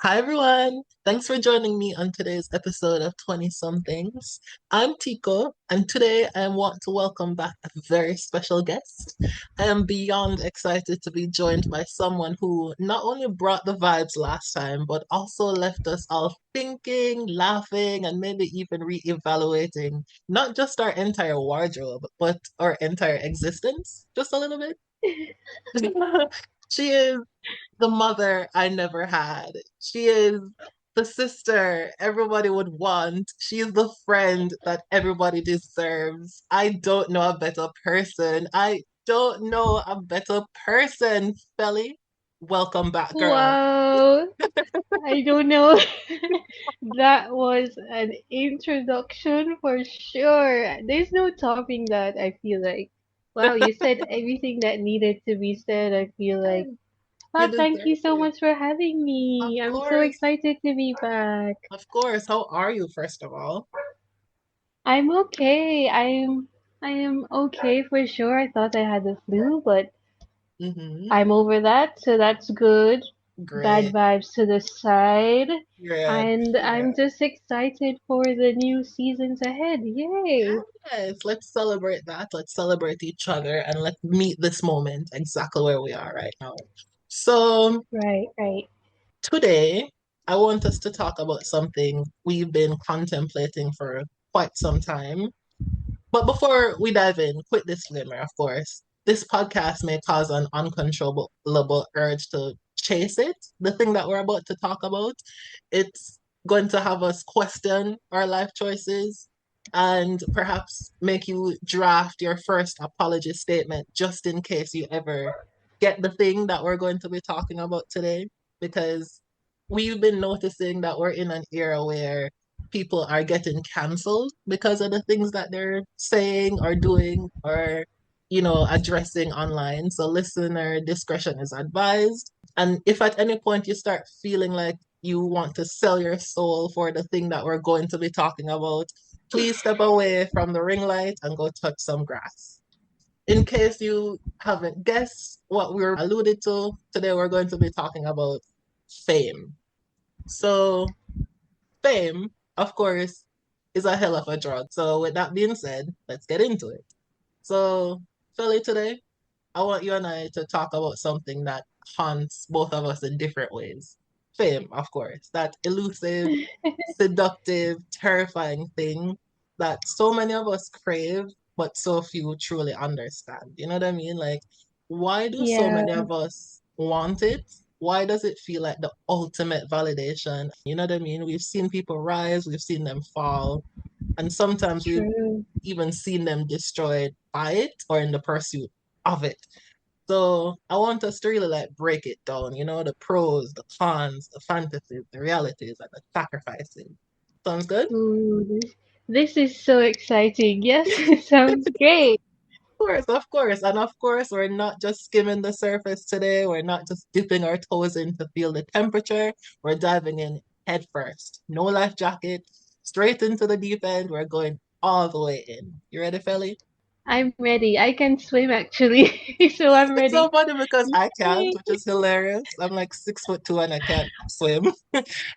Hi, everyone. Thanks for joining me on today's episode of 20 Somethings. I'm Tico, and today I want to welcome back a very special guest. I am beyond excited to be joined by someone who not only brought the vibes last time, but also left us all thinking, laughing, and maybe even re-evaluating not just our entire wardrobe, but our entire existence, just a little bit. She is the mother I never had. She is the sister everybody would want. She is the friend that everybody deserves. I don't know a better person. I don't know a better person, Felly. Welcome back, girl. Wow, I don't know. That was an introduction for sure. There's no topping that, I feel like. Wow, you said everything that needed to be said, I feel like. You Wow, thank you deserve so it. much for having Of me. I'm so course. excited to be back. Of course. How are you, first of all? I'm okay. I am okay for sure. I thought I had the flu, but Mm-hmm. I'm over that, so that's good. Bad Great. vibes to the side. Good. And I'm just excited for the new seasons ahead. Yay! Yes, let's celebrate that. Let's celebrate each other and let's meet this moment exactly where we are right now. So, Right, right. today, I want us to talk about something we've been contemplating for quite some time. But before we dive in, quick disclaimer, of course, this podcast may cause an uncontrollable urge to chase it, the thing that we're about to talk about. It's going to have us question our life choices and perhaps make you draft your first apology statement just in case you ever get the thing that we're going to be talking about today. Because we've been noticing that we're in an era where people are getting canceled because of the things that they're saying or doing or addressing online. So listener discretion is advised. And if at any point you start feeling like you want to sell your soul for the thing that we're going to be talking about, please step away from the ring light and go touch some grass. In case you haven't guessed what we're alluded to, today we're going to be talking about fame. So fame, of course, is a hell of a drug. So, with that being said, let's get into it. So, Philly, today, I want you and I to talk about something that haunts both of us in different ways. Fame, of course, that elusive, seductive, terrifying thing that so many of us crave, but so few truly understand. You know what I mean? Like, why do so Yeah, many of us want it? Why does it feel like the ultimate validation? You know what I mean? We've seen people rise, we've seen them fall, and sometimes we've true. even seen them destroyed by it or in the pursuit of it. So I want us to really like break it down, the pros, the cons, the fantasies, the realities, and the sacrifices. Sounds good? Ooh, this is so exciting. Yes, it sounds great. Of course, of course. And of course, we're not just skimming the surface today. We're not just dipping our toes in to feel the temperature. We're diving in head first. No life jacket, straight into the deep end. We're going all the way in. You ready, Felly? I'm ready. I can swim actually, so I'm It's so ready. funny because I can't, Yay, which is hilarious. I'm like 6'2" and I can't swim.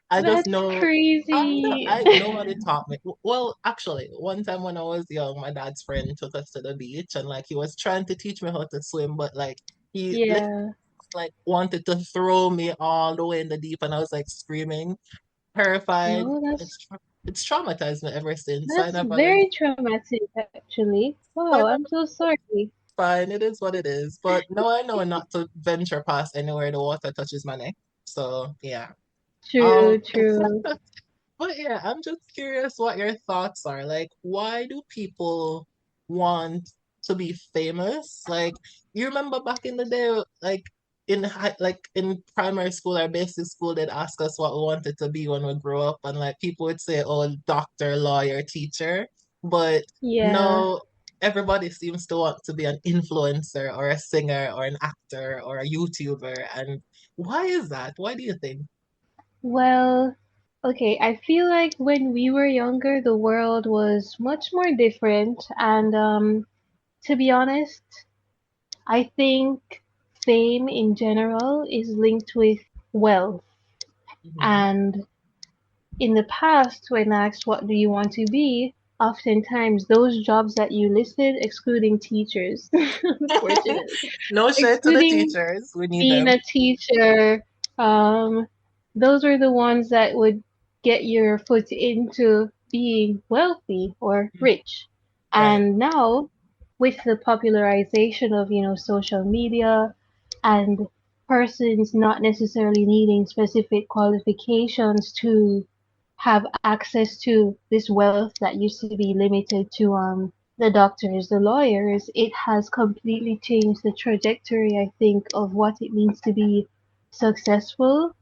I just that's know crazy. I nobody taught me. Well, actually, one time when I was young, my dad's friend took us to the beach and like he was trying to teach me how to swim, but like he Yeah. like wanted to throw me all the way in the deep and I was like screaming, terrified. No, It's traumatized me ever since. So I that's never learned. very traumatic actually. So I Wow, never I'm so sorry. fine. It is what it is. But no, I know not to venture past anywhere the water touches my neck. So yeah. Um, True, true. but yeah, I'm just curious what your thoughts are. Like, why do people want to be famous? Like, you remember back in the day, like like in primary school or basic school, they'd ask us what we wanted to be when we grow up, and like people would say, "Oh, doctor, lawyer, teacher." But Yeah. no, everybody seems to want to be an influencer or a singer or an actor or a YouTuber. And why is that? Why do you think? Well, okay, I feel like when we were younger, the world was much more different, and to be honest, I think fame in general is linked with wealth. Hmm. And in the past, when asked what do you want to be, oftentimes those jobs that you listed, excluding teachers, unfortunately, No shade to the excluding teachers. We need being them. a teacher, um, those were the ones that would get your foot into being wealthy or rich. Right. And now, with the popularization of, social media and persons not necessarily needing specific qualifications to have access to this wealth that used to be limited to the doctors, the lawyers, it has completely changed the trajectory, I think, of what it means to be successful.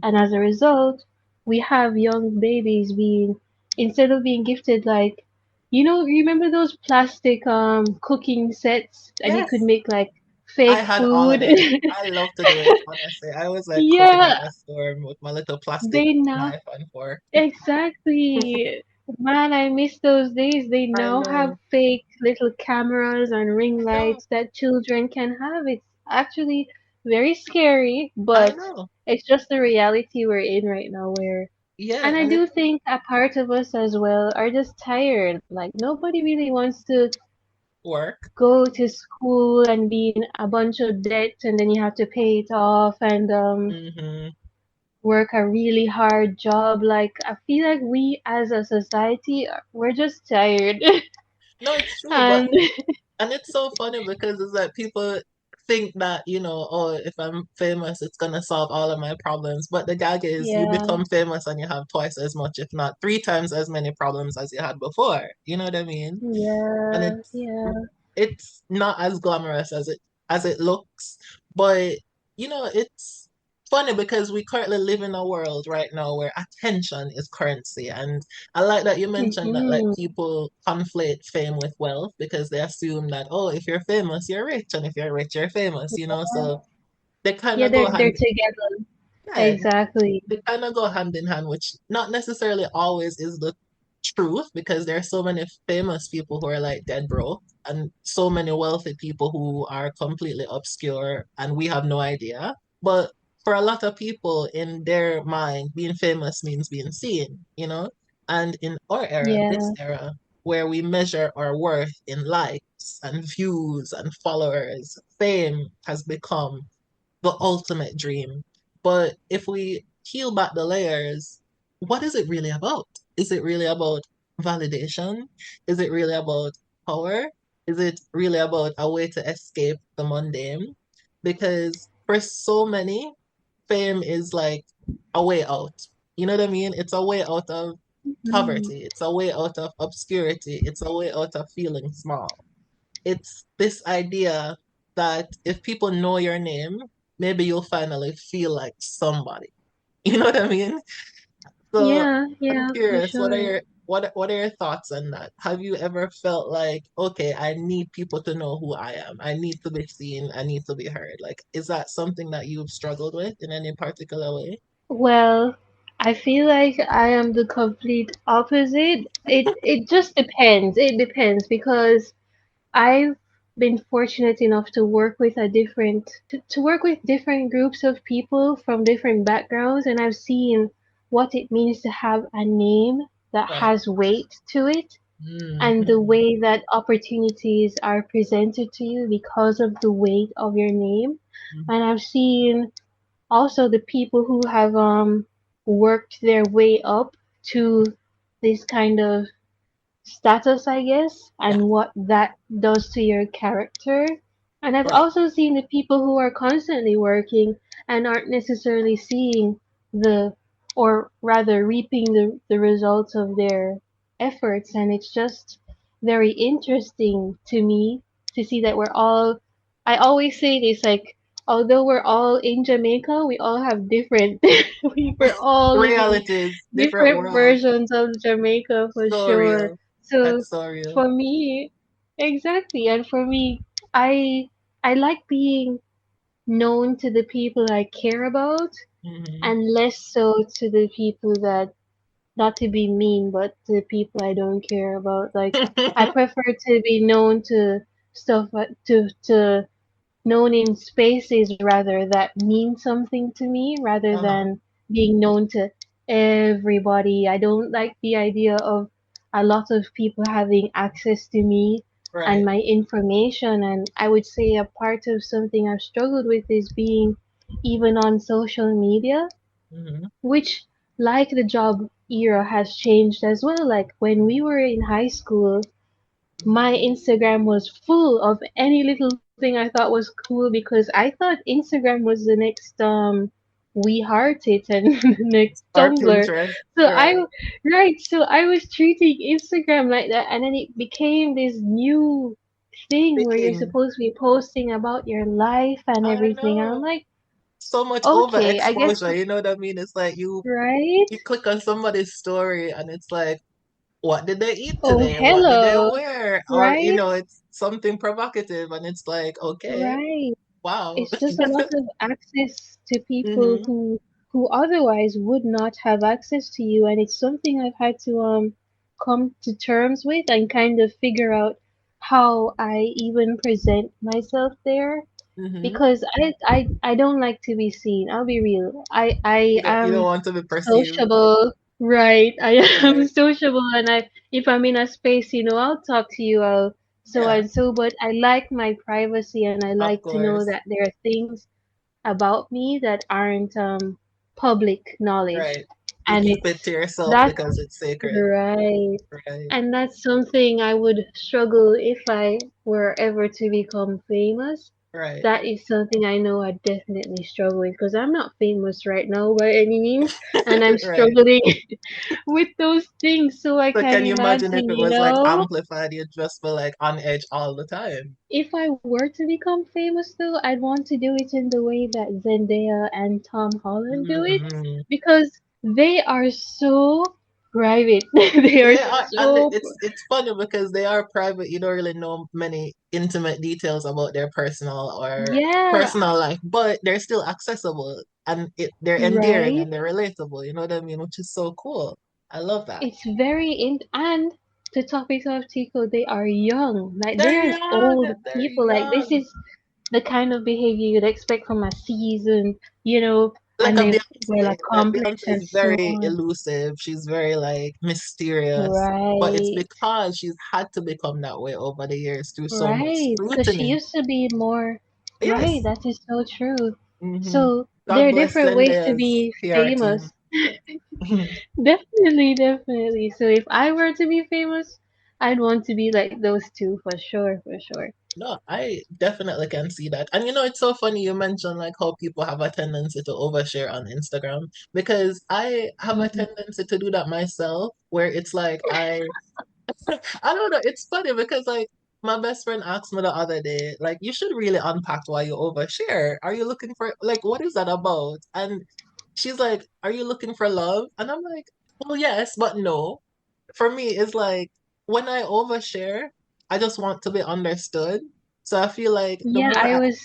And as a result, we have young babies being, instead of being gifted like, remember those plastic cooking sets and you could Yes. make like I fake had all of food? it. I love to do it, honestly. I was like cooking Yeah, up a storm with my little plastic they now knife and fork. exactly. Man, I miss those days. They I now have know. fake little cameras and ring I know. lights that children can have. It's actually very scary, I but know. it's just the reality we're in right now where Yeah, and I and it do think a part of us as well are just tired. Like nobody really wants to work. go to school and be in a bunch of debt and then you have to pay it off and Hmm. work a really hard job. Like I feel like we as a society we're just tired. No, it's true, but And and it's so funny because it's like people think that, oh, if I'm famous, it's gonna solve all of my problems. But the gag is you yeah, become famous and you have twice as much, if not three times as many problems as you had before. You know what I mean? And yeah, yeah. it's not as glamorous as it looks, but it's funny because we currently live in a world right now where attention is currency. And I like that you mentioned that like Hmm. people conflate fame with wealth because they assume that, oh, if you're famous, you're rich, and if you're rich, you're famous. So they kind Yeah, of go they're hand, together. yeah, Exactly. they kind of go hand in hand, which not necessarily always is the truth because there are so many famous people who are like dead broke and so many wealthy people who are completely obscure and we have no idea. But for a lot of people in their mind, being famous means being seen. And in our era, this Yeah, era, where we measure our worth in likes and views and followers, fame has become the ultimate dream. But if we peel back the layers, what is it really about? Is it really about validation? Is it really about power? Is it really about a way to escape the mundane? Because for so many, fame is like a way out. You know what I mean? It's a way out of mm, poverty. It's a way out of obscurity. It's a way out of feeling small. It's this idea that if people know your name, maybe you'll finally feel like somebody. You know what I mean? So yeah, I'm yeah, for curious, sure. what are your thoughts on that? Have you ever felt like, okay, I need people to know who I am. I need to be seen. I need to be heard. Like, is that something that you've struggled with in any particular way? Well, I feel like I am the complete opposite. It just depends. It depends because I've been fortunate enough to work with to work with different groups of people from different backgrounds and I've seen what it means to have a name that Right. has weight to it and the Hmm. way that opportunities are presented to you because of the weight of your name. And I've seen also the people who have worked their way up to this kind of status, I guess, Yeah. and what that does to your character. And I've Right. also seen the people who are constantly working and aren't necessarily seeing the, or rather reaping the results of their efforts. And it's just very interesting to me to see that we're all, I always say this, like, although we're all in Jamaica, we all have different, we're all living Realities, different different worlds. versions of Jamaica for So sure. real. So That's so real. for me, exactly, and for me, I like being known to the people I care about, Hmm. and less so to the people that, not to be mean, but to the people I don't care about. Like I prefer to be known to stuff to known in spaces rather that mean something to me rather Uh-huh. than being known to everybody. I don't like the idea of a lot of people having access to me and Right. my information. And I would say a part of something I've struggled with is being even on social media, Mm-hmm. which, like the job era, has changed as well. Like when we were in high school, my Instagram was full of any little thing I thought was cool because I thought Instagram was the next We Heart It and the next Or Tumblr. Pinterest. So I Right. right, so I was treating Instagram like that, and then it became this new thing where you're Thing. supposed to be posting about your life and I everything. And I'm know. like, So much okay, I guess overexposure. You know what I mean? It's like right. you click on somebody's story and it's like, what did they eat Oh, today? What did they hello, wear? Or, right, it's something provocative and it's like, okay, right. wow. It's just a lot of access to people Hmm. who otherwise would not have access to you, and it's something I've had to come to terms with and kind of figure out how I even present myself there Hmm. because I don't like to be seen. I'll be real. I You don't am want to be perceived. sociable, right? I am Right. sociable, and I if I'm in a space, I'll talk to you. I'll so Yeah, and so, but I like my privacy, and I of like to know course. that there are things about me that aren't public knowledge, Right. You and keep it it's to yourself that's because it's sacred. right. Right. And that's something I would struggle if I were ever to become famous. Right. That is something I know I definitely struggle with because I'm not famous right now by any means, and I'm Right. struggling with those things. So I So can can you imagine if imagine, it was like amplified, you'd just be like on edge all the time? if I were to become famous though, I'd want to do it in the way that Zendaya and Tom Holland do it Hmm. because they are so private. They are They are, and so it's funny because they are private. You don't really know many intimate details about their yeah, personal life, but they're still accessible and they're endearing right? and they're relatable. You know what I mean? Which is so cool. I love that. It's very in and to top it off, Tico, they are young. Like They're they're young. old They're people. Like this young. is the kind of behavior you'd expect from a seasoned, you know, Like and a they've well Beyonce. Like Beyonce accomplished and is so very on. elusive. She's very like mysterious. But it's Right. because she's had to become that way over the years through so much Right, because she scrutiny. used to be more. Right, Yes. that is so true. Hmm. So there God are bless different ways to Zendaya's be PR team. famous. Definitely, definitely. So if I were to be famous, I'd want to be like those two for sure, for sure. No, I definitely can see that. And it's so funny you mentioned like how people have a tendency to overshare on Instagram because I have a Mhm. tendency to do that myself where it's like I don't know, it's funny because like my best friend asked me the other day, like you should really unpack why you overshare. Are you looking for like what is that about? And she's like, "Are you looking for love?" And I'm like, "Well, yes, but no." For me, it's like when I overshare, I just want to be understood. So I feel like the Yeah, more I was.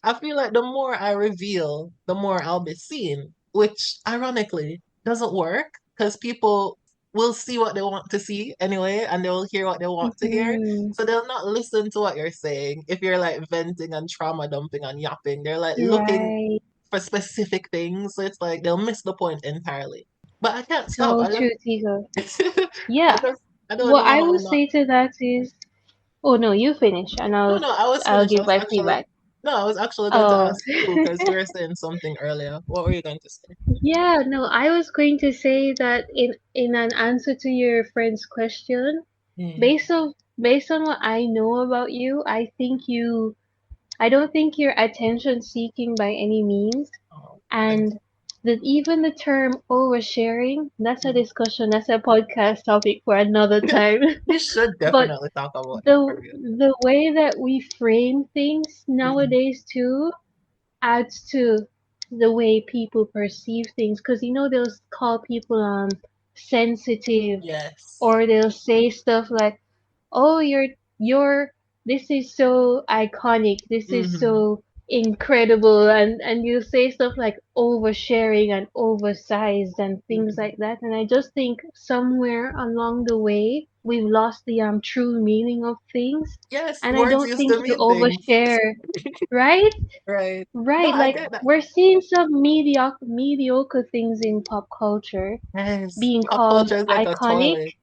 I feel like the more I reveal, the more I'll be seen, which ironically doesn't work because people will see what they want to see anyway, and they will hear what they want to hear. Mhm. So they'll not listen to what you're saying. If you're like venting and trauma dumping and yapping, they're like looking Right. for specific things. So it's like they'll miss the point entirely. But I can't stop. So true, Tigo. I Yeah. just I don't What know I how would not. say to that is, oh no, you finish, and No, no, I was I'll finished. give my feedback. I was actually going to Oh. ask you because you were saying something earlier. What were you going to say? Yeah, no, I was going to say that in an answer to your friend's question, Hmm. based on what I know about you, I don't think you're attention seeking by any means, Oh, thank and that even the term oversharing, that's a you. discussion, that's a podcast topic for another time. We should But definitely talk about that the for real. the way that we frame things Hmm. nowadays too adds to the way people perceive things because they'll call people sensitive Yes. or they'll say stuff like, oh, you're this is so iconic, this is Hmm. so incredible, and you say stuff like oversharing and oversized and things Mhm. like that, and I just think somewhere along the way we've lost the true meaning of things, Yes, and I words don't used think to you mean things. overshare, right? Right. No, Right, I like get that. we're seeing some mediocre things in pop culture Yes. being Pop called culture is like a iconic. toilet.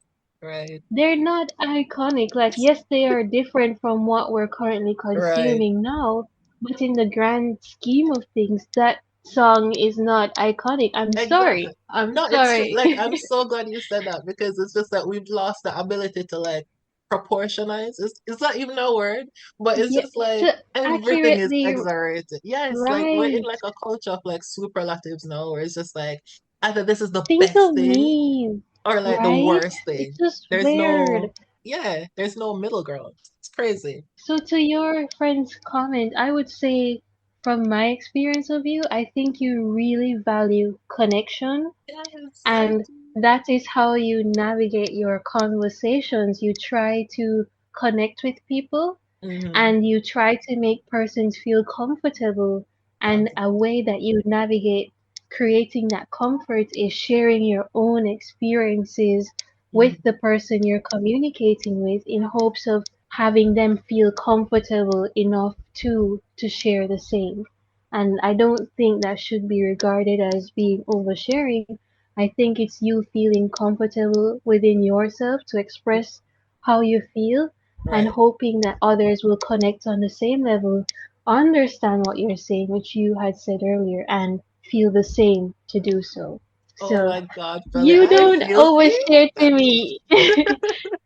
Right. They're not iconic. Like, yes, they are different from what we're currently Right. consuming now, but in the grand scheme of things, that song is not iconic. I'm Exactly. sorry. I'm No, it's true. sorry. Like, I'm so glad you said that because it's just that we've lost the ability to like proportionize. It's not even a word, but it's Yeah, just like to everything is accurately, exaggerated. Yeah, it's like we're in right. like a culture of like superlatives now where it's just like either this is the Think best of thing me, or like the right? worst It's thing. just There's weird. no, yeah, there's no middle ground. It's crazy. So to your friend's comment, I would say from my experience of you, I think you really value connection, Yes, I and do. that is how you navigate your conversations. You try to connect with people Mm-hmm. and you try to make persons feel comfortable. And a Absolutely. way that you navigate creating that comfort is sharing your own experiences with the Mm-hmm. person you're communicating with in hopes of having them feel comfortable enough to share the same. And I don't think that should be regarded as being oversharing. I think it's you feeling comfortable within yourself to express how you feel and Right. hoping that others will connect on the same level, understand what you're saying, which you had said earlier, and feel the same to do so. Oh So my God, Felly, you I don't feel see? overshare to me.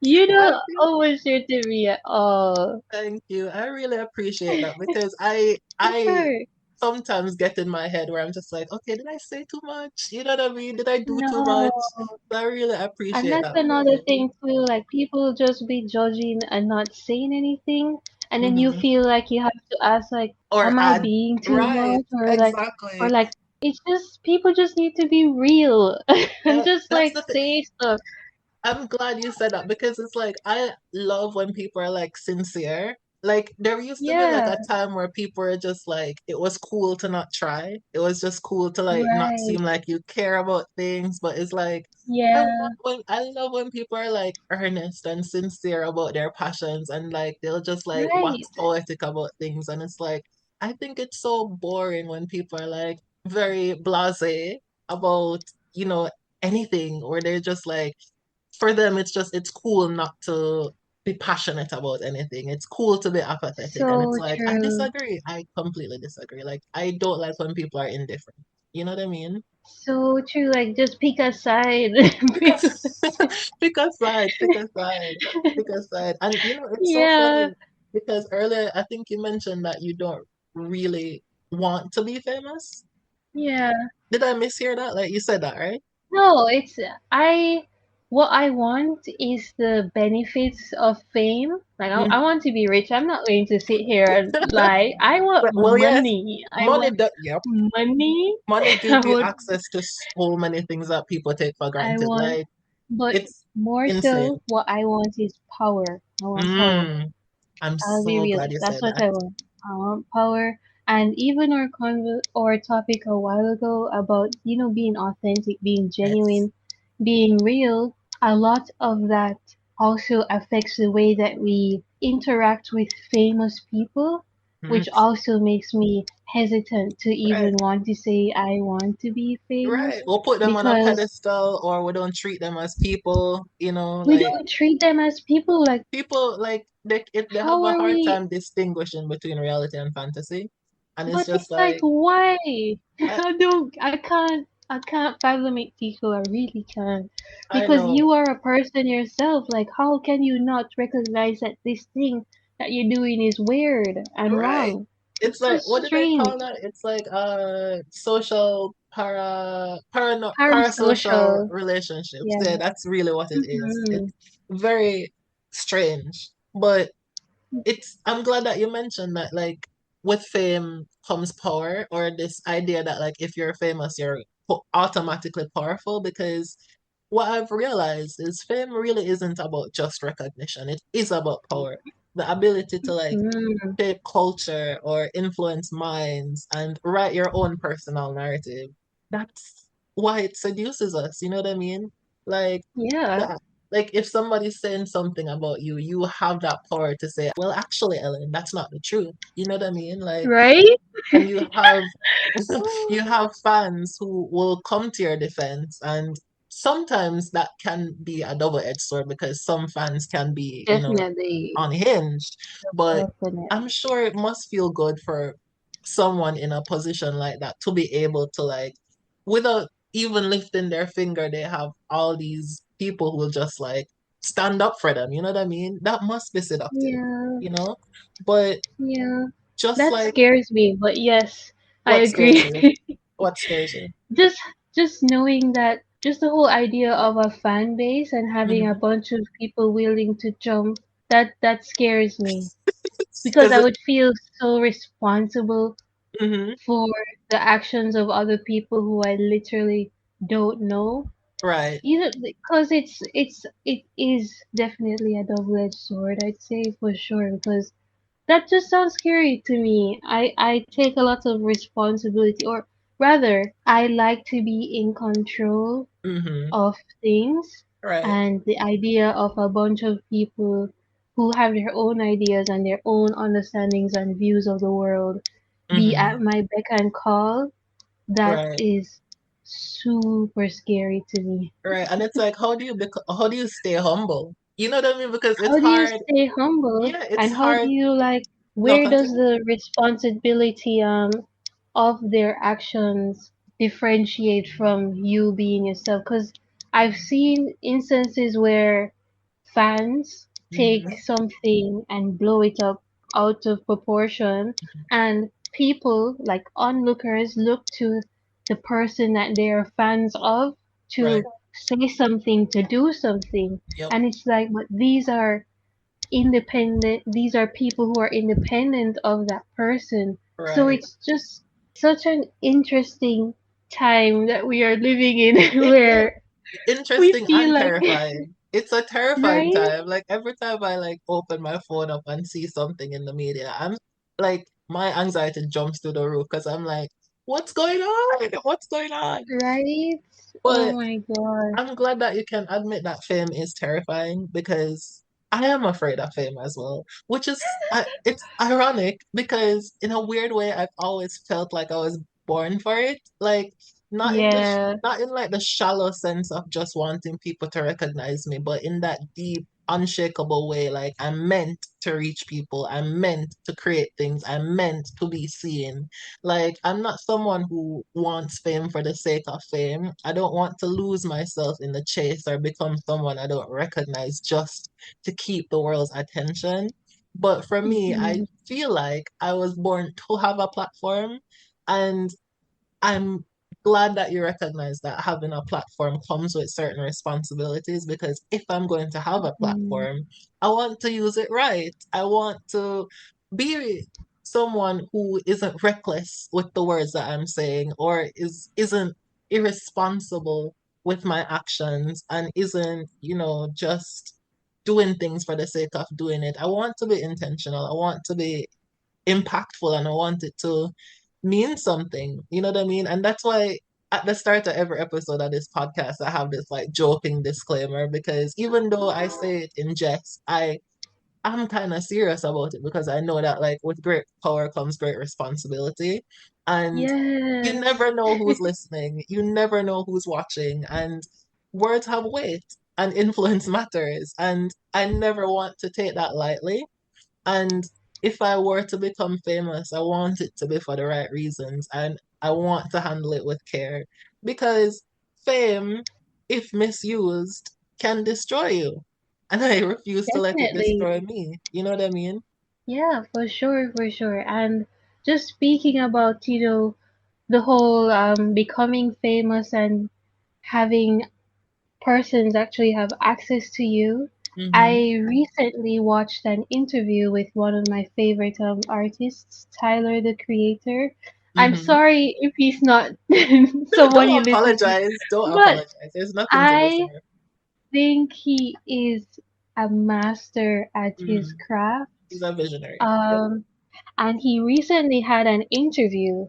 You I don't feel overshare to me at all. thank you. I really appreciate that because I Sure. sometimes get in my head where I'm just like, okay, did I say too much? You know what I mean? Did I do too No. much? So I really And appreciate that's that from another you. thing too, like people just be judging and not saying anything, and then you Hmm. feel like you have to ask like, Or am I add, being too right, much? Or exactly. like it's just people just need to be real and just That's like the thing. say stuff. I'm glad you said that because it's like I love when people are like sincere. Like there used to be like Yeah, a time where people were just like it was cool to not try. It was just cool to like not right. seem like you care about things, but it's like Yeah, I love when people are like earnest and sincere about their passions and like they'll just like wax right. poetic about things and it's like I think it's so boring when people are like very blasé about, you know, anything or they're just like for them it's just it's cool not to be passionate about anything. It's cool to be apathetic. And it's So like I true. disagree. I completely disagree. Like I don't like when people are indifferent. You know what I mean? So true. Like just pick a side. Pick a Pick a side. pick a side, pick a side, pick a side. And you know, it's so Yeah, funny because earlier I think you mentioned that you don't really want to be famous. yeah. Did I mishear that? Like you said that, right? No, it's I what I want is the benefits of fame. Like I Mhm. want to be rich. I'm not going to sit here and lie. I want Well, yes, money. I money. want Yep, money. money I gives you want access to so many things that people take for I granted. want Like but it's more insane. so what I want is power. I want power. Mm, I'm I'll be so glad realist. you That's said what that. I want. I want power. And even our topic a while ago about being authentic, being Yes. genuine, being real. A lot of that also affects the way that we interact with famous people, Mm, which also makes me hesitant to right. even want to say I want to be famous Right. We'll put them on a because pedestal or we don't treat them as people, you know, we like don't treat them as people. Like, people like they have how a are hard we? time distinguishing between reality and fantasy. And it's But just it's like, like why? I I can't fathom it, Tico. I really can't. I Because know, you are a person yourself. Like, how can you not recognize that this thing that you're doing is weird and right. wrong? It's It's so like what did they strange. call that? It's like social parasocial Parasocial. relationships. Yeah. Yeah, that's really what it is. Hmm. It's very strange. But it's I'm glad that you mentioned that like with fame comes power or this idea that like if you're famous you're automatically powerful because what I've realized is fame really isn't about just recognition. It is about power. the ability to like Mm, shape culture or influence minds and write your own personal narrative. That's why it seduces us, you know what I mean? Like yeah, that, like if somebody's saying something about you, you have that power to say, well, actually, Ellen, that's not the truth. You know what I mean? Like, right? and you have you have fans who will come to your defense, and sometimes that can be a double-edged sword because some fans can be, Definitely, unhinged. But I'm definitely. sure it must feel good for someone in a position like that to be able to like, without even lifting their finger, they have all these people who will just like stand up for them. You know what I mean? That must be seductive, Yeah, you know? But yeah. just That like, scares me, but yes, I what scares agree. you? What scares you? just just knowing that, just the whole idea of a fan base and having a Hmm. bunch of people willing to jump, that scares me because Because I would feel so responsible hmm for the actions of other people who I literally don't know. right. Either because it is definitely a double-edged sword, I'd say for sure, because that just sounds scary to me. I take a lot of responsibility, or rather, I like to be in control Hmm. of things, Right. and the idea of a bunch of people who have their own ideas and their own understandings and views of the world be Hmm. at my beck and call, that Right. is super scary to me. Right. And it's like, how do you stay humble? You know what I mean? Because it's How do you hard. stay humble, Yeah, and it's how do hard. you like, No, where does continue. the responsibility of their actions differentiate from you being yourself? Because I've seen instances where fans take Hmm. something and blow it up out of proportion, and people like onlookers look to the person that they are fans of Right. to say something, to do something, Yep. and it's like, but these are people who are independent of that person. So Right. it's just such an interesting time that we are living in It is where we interesting feel and like, terrifying. It's a terrifying right, time. Like every time I like open my phone up and see something in the media, I'm like my anxiety jumps to the roof because I'm like, what's going on? What's going on? right, oh But my god, I'm glad that you can admit that fame is terrifying because I am afraid of fame as well, which is it's ironic because in a weird way I've always felt like I was born for it. Like yeah, not in like the shallow sense of just wanting people to recognize me, but in that deep unshakable way, like I'm meant to reach people, I'm meant to create things, I'm meant to be seen. Like, I'm not someone who wants fame for the sake of fame. I don't want to lose myself in the chase or become someone I don't recognize just to keep the world's attention. But for me, I mhm, feel like I was born to have a platform, and I'm glad that you recognize that having a platform comes with certain responsibilities because if I'm going to have a mhm, platform, I want to use it right. I want to be someone who isn't reckless with the words that I'm saying or isn't irresponsible with my actions and isn't, just doing things for the sake of doing it. I want to be intentional. I want to be impactful and I want it to mean something. You know what I mean? And that's why at the start of every episode of this podcast, I have this like joking disclaimer because even though I say it in jest, I'm kind of serious about it because I know that like with great power comes great responsibility. And you yes, never know who's listening. You never know who's watching. And words have weight and influence matters. And I never want to take that lightly. And if I were to become famous, I want it to be for the right reasons and I want to handle it with care because fame, if misused, can destroy you. And I refuse to let it definitely, destroy me. You know what I mean? yeah, for sure, for sure. And just speaking about, the whole becoming famous and having persons actually have access to you. Mm-hmm. I recently watched an interview with one of my favorite artists, Tyler the Creator. I'm Mm-hmm. sorry if he's not someone you Don't listen to, apologize. Don't but apologize. There's nothing to be I sorry. think he is a master at his Mm-hmm. craft. He's a visionary. Yep. Um, and he recently had an interview,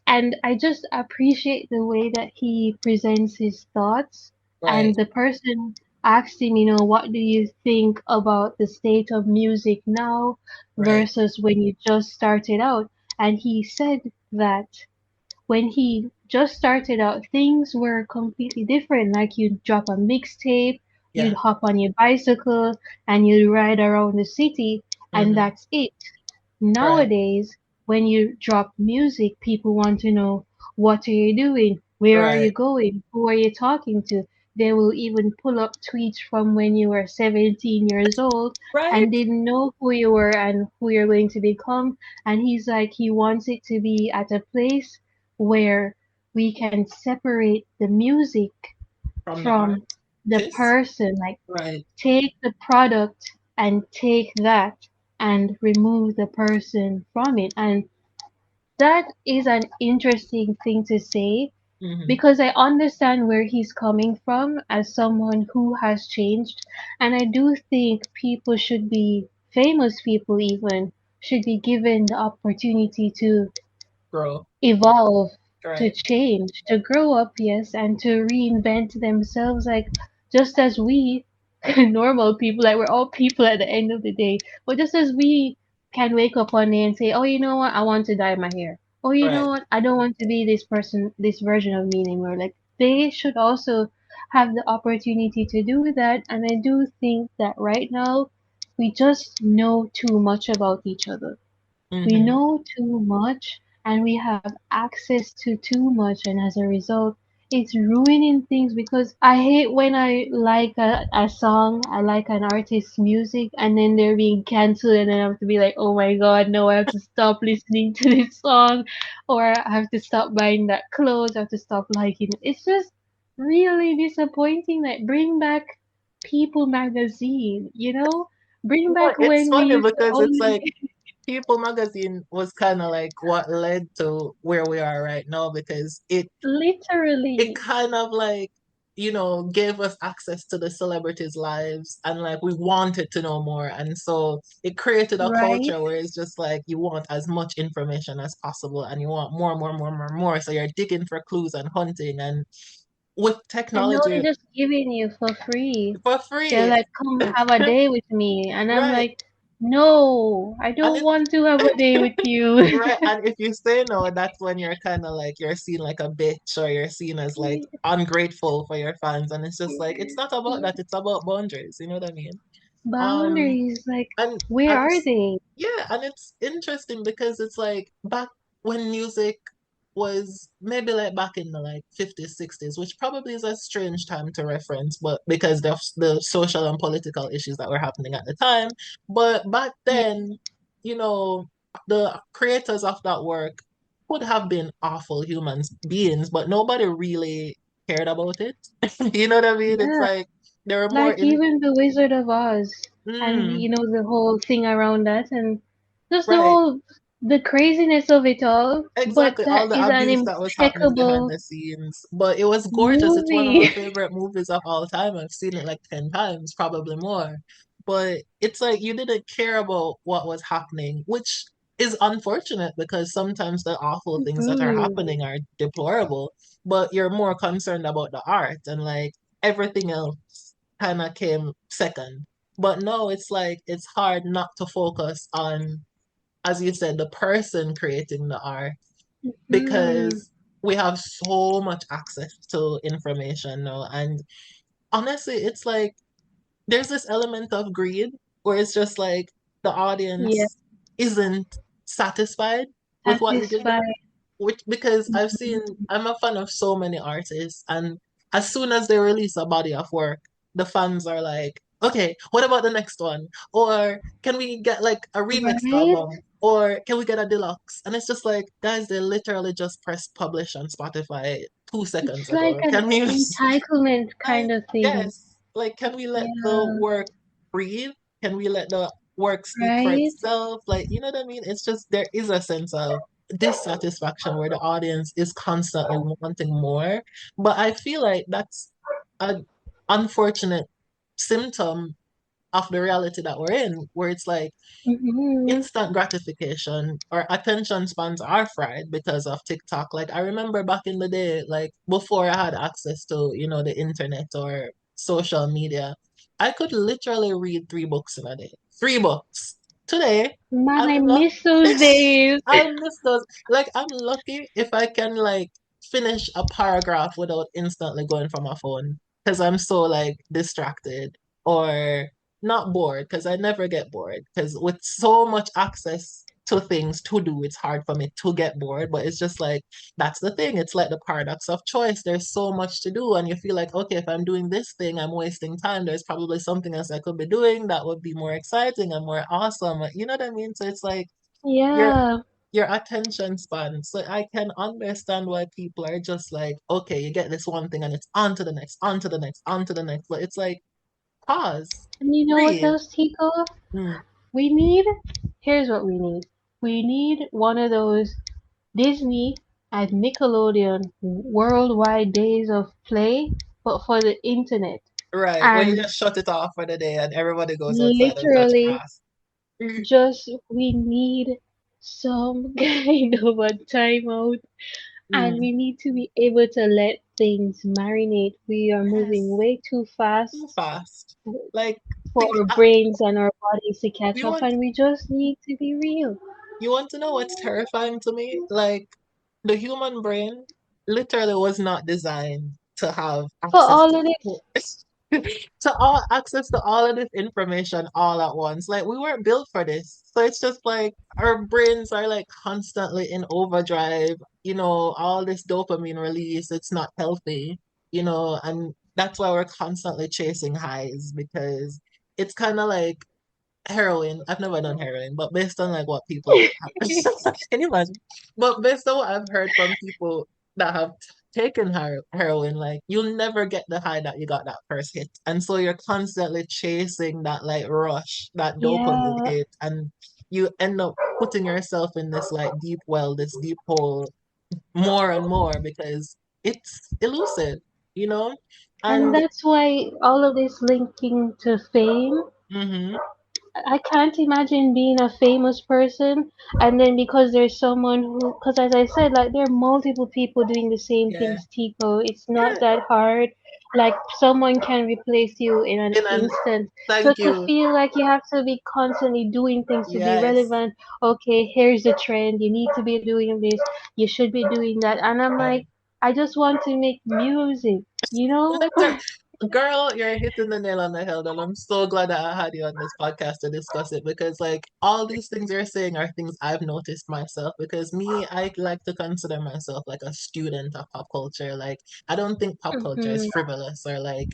and I just appreciate the way that he presents his thoughts. Right. And the person asked him, what do you think about the state of music now Right. versus when you just started out? And he said that when he just started out, things were completely different. Like you'd drop a mixtape, you'd Yeah. hop on your bicycle, and you'd ride around the city, and Mm-hmm. that's it. Right. Nowadays, when you drop music, people want to know what are you doing? Where are you Right. going? Who are you talking to? They will even pull up tweets from when you were 17 years old Right. and didn't know who you were and who you're going to become. And he's like, he wants it to be at a place where we can separate the music From the from the artist. person. Like, Right. take the product and take that and remove the person from it. And that is an interesting thing to say Mm-hmm. because I understand where he's coming from as someone who has changed. And I do think people should be, famous people even, should be given the opportunity to Grow. evolve, to Right. change, to grow up, yes, and to reinvent themselves, like just as we normal people, like we're all people at the end of the day, but just as we can wake up one day and say, oh, you know what, I want to dye my hair. Oh, you know Right. what, I don't want to be this person, this version of me anymore. Like they should also have the opportunity to do that. And I do think that right now we just know too much about each other. We Mm-hmm. know too much and we have access to too much, and as a result, it's ruining things because I hate when I like a song, I like an artist's music, and then they're being cancelled, and then I have to be like, oh my god, no, I have to stop listening to this song, or I have to stop buying that clothes, I have to stop liking it. It's just really disappointing. Like, bring back People magazine, Bring You know, back it's when we funny used to because it's only like People magazine was kind of like what led to where we are right now because it literally, kind of like gave us access to the celebrities' lives and like we wanted to know more, and so it created a right? culture where it's just like you want as much information as possible and you want more, more, more, more, more, so you're digging for clues and hunting, and with And no, technology they're just giving you for free. for They're free. like, come have a day with me. And I'm Right. like, no, I And don't want to have a day with you. right. And if you say no, that's when you're kind of like you're seen like a bitch or you're seen as like ungrateful for your fans. And it's just like it's not about that, it's about boundaries, you know what I mean? Um Boundaries, like, and where I'm are they? yeah, and it's interesting because it's like back when music was maybe like back in the like 50s, 60s, which probably is a strange time to reference, but because of the social and political issues that were happening at the time. But back Yeah, then, you know, the creators of that work could have been awful humans beings, but nobody really cared about it. You know what I mean? It's yeah. like there were more Like in even the Wizard of Oz, and mm, the whole thing around that, and just right. the craziness of it all. But Exactly, all that the is an abuse that was happening behind impeccable the scenes. But it was gorgeous. It's one of my movie. favorite movies of all time. I've seen it like 10 times, probably more. But it's like you didn't care about what was happening, which is unfortunate because sometimes the awful things that are Mhm. happening are deplorable, but you're more concerned about the art and like everything else kind of came second. But no, it's like it's hard not to focus on, as you said, the person creating the art Hmm. because we have so much access to information now. And honestly, it's like there's this element of greed where it's just like the Yeah, audience isn't satisfied with what you give them. satisfied. Which because I'm a fan of so many artists, and as soon as they release a body of work, the fans are like, okay, what about the next one? Or can we get like a remixed Right? album? Or can we get a deluxe? And it's just like, guys, they literally just press publish on Spotify 2 seconds It's like ago. an Can we entitlement like, kind of thing. yes, like, can we let the Yeah, work breathe? Can we let the work speak for right? itself? Like, you know what I mean? It's just there is a sense of dissatisfaction where the audience is constantly wanting more. But I feel like that's an unfortunate symptom of the reality that we're in, where it's like Mm-hmm. instant gratification or attention spans are fried because of TikTok. Like I remember back in the day, like before I had access to, the internet or social media, I could literally read 3 books in a day. 3 books. Today, Man, I I'm lucky. miss those days. I miss those. Like I'm lucky if I can like finish a paragraph without instantly going for my phone because I'm so like distracted or not bored because I never get bored because with so much access to things to do, it's hard for me to get bored. But it's just like that's the thing. It's like the paradox of choice. There's so much to do, and you feel like, okay, if I'm doing this thing, I'm wasting time. There's probably something else I could be doing that would be more exciting and more awesome. You know what I mean? So it's like your Yeah. your attention span. So I can understand why people are just like, okay, you get this one thing and it's on to the next, on to the next, on to the next. But it's like, pause, And you know what breathe. else, Tico? Mm, We need, here's what we need. We need one of those Disney and Nickelodeon worldwide days of play, but for the internet. right. When you And just shut it off for the day and everybody goes outside and touch literally, grass. Mm, just we need some kind of a timeout, and mm, we need to be able to let things marinate. We are moving yes. way too Too fast fast. Like, for think, our brains and our bodies to catch you up, want and we just need to be real. You want to know what's terrifying to me? Like, the human brain literally was not designed to have For access all of to this, access to all of this information all at once. Like, we weren't built for this. So it's just like our brains are like constantly in overdrive, all this dopamine release, it's not healthy, and that's why we're constantly chasing highs because it's kind of like heroin. I've never done heroin, but based on like what people have, can you imagine? But based on what I've heard from people that have taken heroin, like you'll never get the high that you got that first hit, and so you're constantly chasing that like rush, that dopamine yeah, hit, and you end up putting yourself in this like deep well, this deep hole, more and more because it's elusive, you know, and and that's why all of this linking to fame. mm-hmm, I can't imagine being a famous person and then because there's someone who, because as I said, like there are multiple people doing the same yeah, things, Tico. It's not yeah, that hard. Like someone can replace you in an in an instant. So thank to you, feel like you have to be constantly doing things to be yes. relevant, okay, here's the trend. You need to be doing this. You should be doing that. And I'm Yeah. like, I just want to make music, you know? Liter- Girl, you're hitting the nail on the head, and I'm so glad that I had you on this podcast to discuss it because, like, all these things you're saying are things I've noticed myself. Because me, I like to consider myself like a student of pop culture. Like, I don't think pop culture is Hmm. frivolous or like,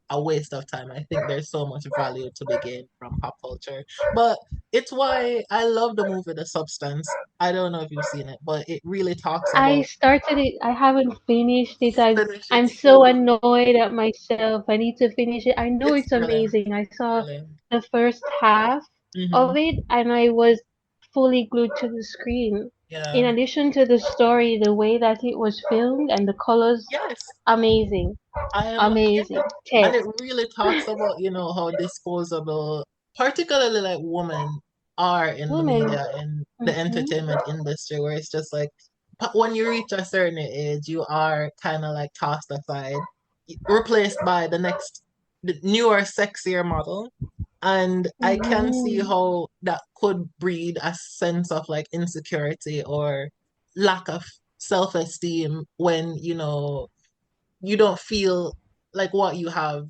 a waste of time. I think there's so much value to be gained from pop culture. But it's why I love the movie The Substance. I don't know if you've seen it, but it really talks I about started it. I haven't finished it. finish it. I'm so annoyed at myself. I need to finish it. I know It's it's brilliant. amazing. I saw Brilliant. the first half Hmm. of it and I was fully glued to the screen. Yeah. In addition to the story, the way that it was filmed and the colors, Yes. amazing. Yeah. Amazing. And 10. it really talks about, how disposable, particularly like women are in the Women. media, in the Hmm. entertainment industry, where it's just like when you reach a certain age, you are kind of like tossed aside, replaced by the newer, sexier model. And I can see Hmm. how that could breed a sense of like insecurity or lack of self-esteem when, you don't feel like what you have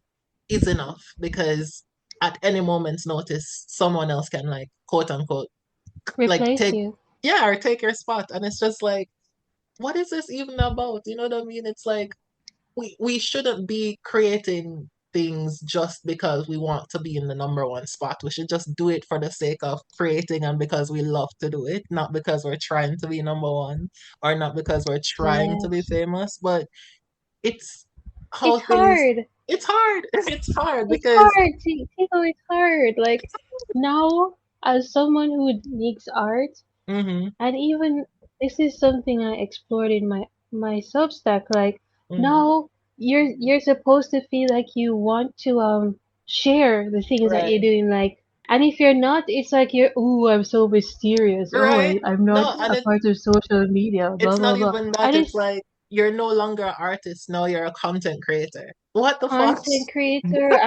is enough because at any moment's notice, someone else can like quote unquote like Replace take you. yeah, or take your spot. And it's just like, what is this even about? You know what I mean? It's like we shouldn't be creating things just because we want to be in the number one spot. We should just do it for the sake of creating and because we love to do it, not because we're trying to be number one or not because we're trying to be Yes. famous. But it's how It's things hard. it's hard. It's hard It's because hard, Tico. It's hard. Like now, as someone who makes art, mm-hmm, and even this is something I explored in my Substack. Like mm-hmm, now, you're supposed to feel like you want to share the things that you're Right. doing, like, and if you're not, it's like you're, oh, I'm so mysterious. Oh, Right. I'm not No, and a part of social media, blah it's blah not blah. even that. And It's it's like you're no longer an artist, now you're a content creator. What the fuck? content creator.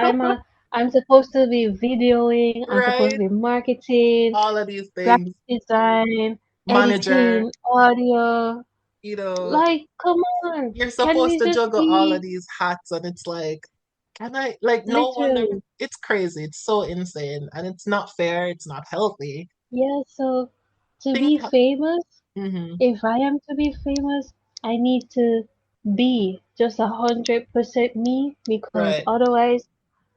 I'm supposed to be videoing. I'm supposed to Right? be marketing, All of these graphic things. design, Manager, editing, audio. you know, Like, come on, you're can supposed we to just juggle all of be these hats, and it's like, can I, like, no wonder, literally? it's crazy. It's so insane, and it's not fair. It's not healthy. Yeah, so to Things be have, famous, hmm if I am to be famous, I need to be just 100% me because right. otherwise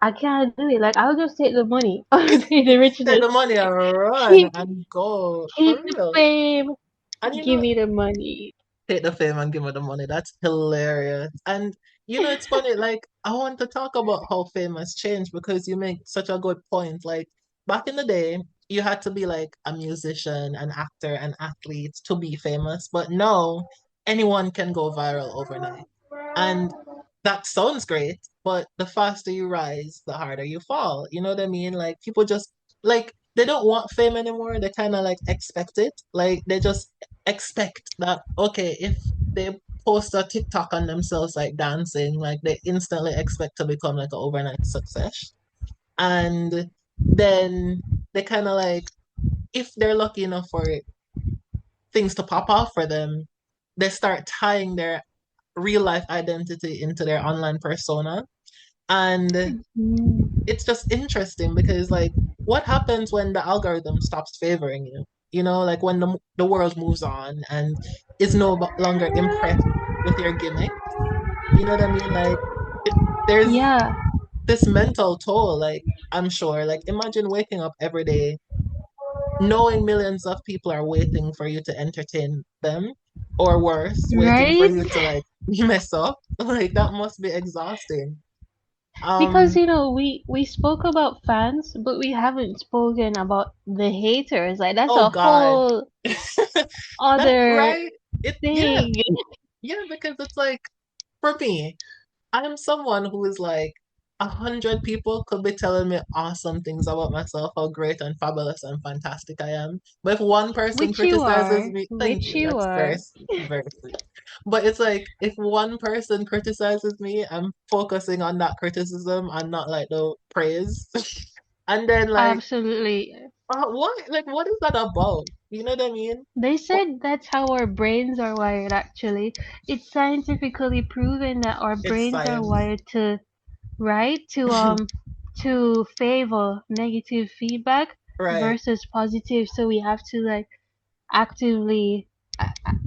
I can't do it. Like, I'll just take the money. I'll It's take the take richness. the money and run Keep and go keep for the real. fame. And Give me the money. take the fame and give her the money. That's hilarious. And it's funny, like I want to talk about how fame has changed because you make such a good point. Like back in the day, you had to be like a musician, an actor, an athlete to be famous. But now anyone can go viral overnight. And that sounds great, but the faster you rise, the harder you fall. You know what I mean? Like people just like they don't want fame anymore. They kind of like expect it. Like they just expect that okay, if they post a TikTok on themselves like dancing, like they instantly expect to become like an overnight success. And then they kind of like if they're lucky enough for things to pop off for them, they start tying their real life identity into their online persona. And Mm, it's just interesting because like what happens when the algorithm stops favoring you? Like when the world moves on and is longer impressed with your gimmick. You know what I mean? Like there's yeah, this mental toll, like I'm sure. Like imagine waking up every day knowing millions of people are waiting for you to entertain them, or worse, waiting for right? you to like mess up. Like that must be exhausting. Because Um, we spoke about fans, but we haven't spoken about the haters. Like, that's oh a God. whole That's other right. Yeah, thing. yeah, because it's like for me, I'm someone who is like 100 people could be telling me awesome things about myself, how great and fabulous and fantastic I am. But if one person Which you criticizes are, me, thank which you. you That's are. very sweet, very sweet. But it's like if one person criticizes me, I'm focusing on that criticism and not like the praise. And then like, Absolutely. what? Like, what is that about? You know what I mean? They What? said that's how our brains are wired, actually. It's scientifically proven that our It's brains are science. wired to, right? To favor negative feedback Right. versus positive. So we have to, like, actively,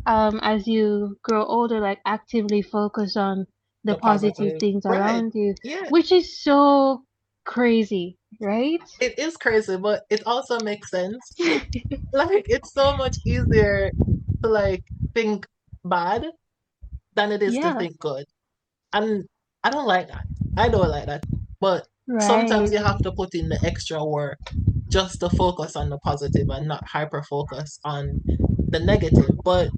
as you grow older, like, actively focus on the The positive positive. things Right. around you, Yeah. which is so crazy, right? It is crazy, but it also makes sense. Like it's so much easier to like think bad than it is to Yeah, think good. And I don't like that. I don't like that. But sometimes right. you have to put in the extra work just to focus on the positive and not hyper focus on the negative. But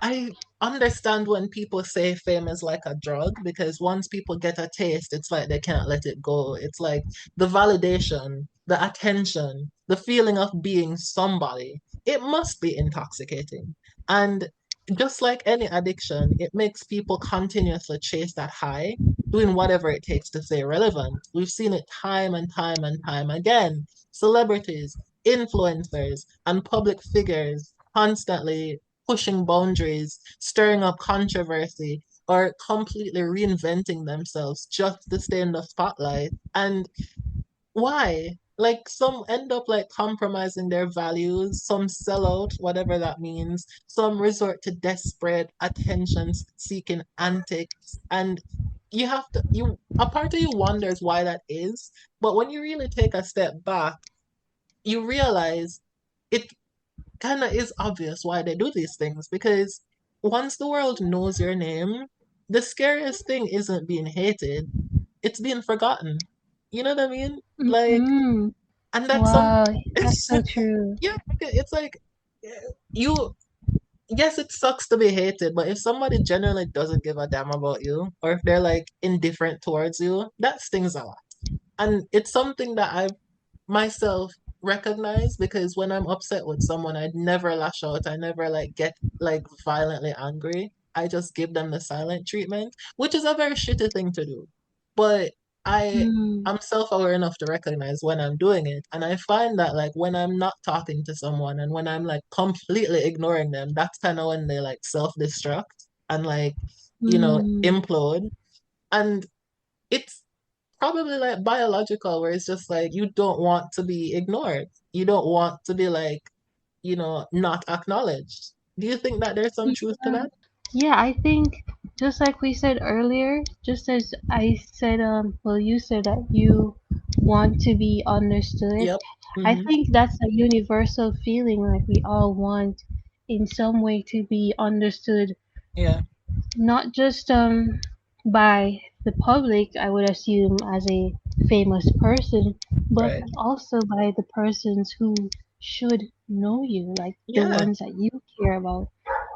I understand when people say fame is like a drug because once people get a taste, it's like they can't let it go. It's like the validation, the attention, the feeling of being somebody. It must be intoxicating. And just like any addiction, it makes people continuously chase that high, doing whatever it takes to stay relevant. We've seen it time and time and time again. Celebrities, influencers, and public figures constantly pushing boundaries, stirring up controversy, or completely reinventing themselves just to stay in the spotlight. And why? Like some end up like compromising their values, some sell out, whatever that means, some resort to desperate attention seeking antics. And you have to you a part of you wonders why that is. But when you really take a step back, you realize it kind of is obvious why they do these things because once the world knows your name, the scariest thing isn't being hated, it's being forgotten. You know what I mean? Like, Mm-hmm. and that's some, Wow, that's so true. yeah, it's like, you, yes, it sucks to be hated, but if somebody genuinely doesn't give a damn about you, or if they're like indifferent towards you, that stings a lot. And it's something that I've myself recognize because when I'm upset with someone, I'd never lash out. I never like get like violently angry. I just give them the silent treatment, which is a very shitty thing to do. But I Mm, I'm self-aware enough to recognize when I'm doing it. And I find that like when I'm not talking to someone and when I'm like completely ignoring them, that's kind of when they like self-destruct and like, mm. implode. And it's probably like biological, where it's just like you don't want to be ignored. You don't want to be like, not acknowledged. Do you think that there's some truth to Yeah. that? Yeah, I think just like we said earlier, just as I said, well, you said that you want to be understood. Yep. I Mm-hmm. think that's a universal feeling, like we all want in some way to be understood, Yeah. not just by the public, I would assume as a famous person, but Right. also by the persons who should know you, like the Yeah. ones that you care about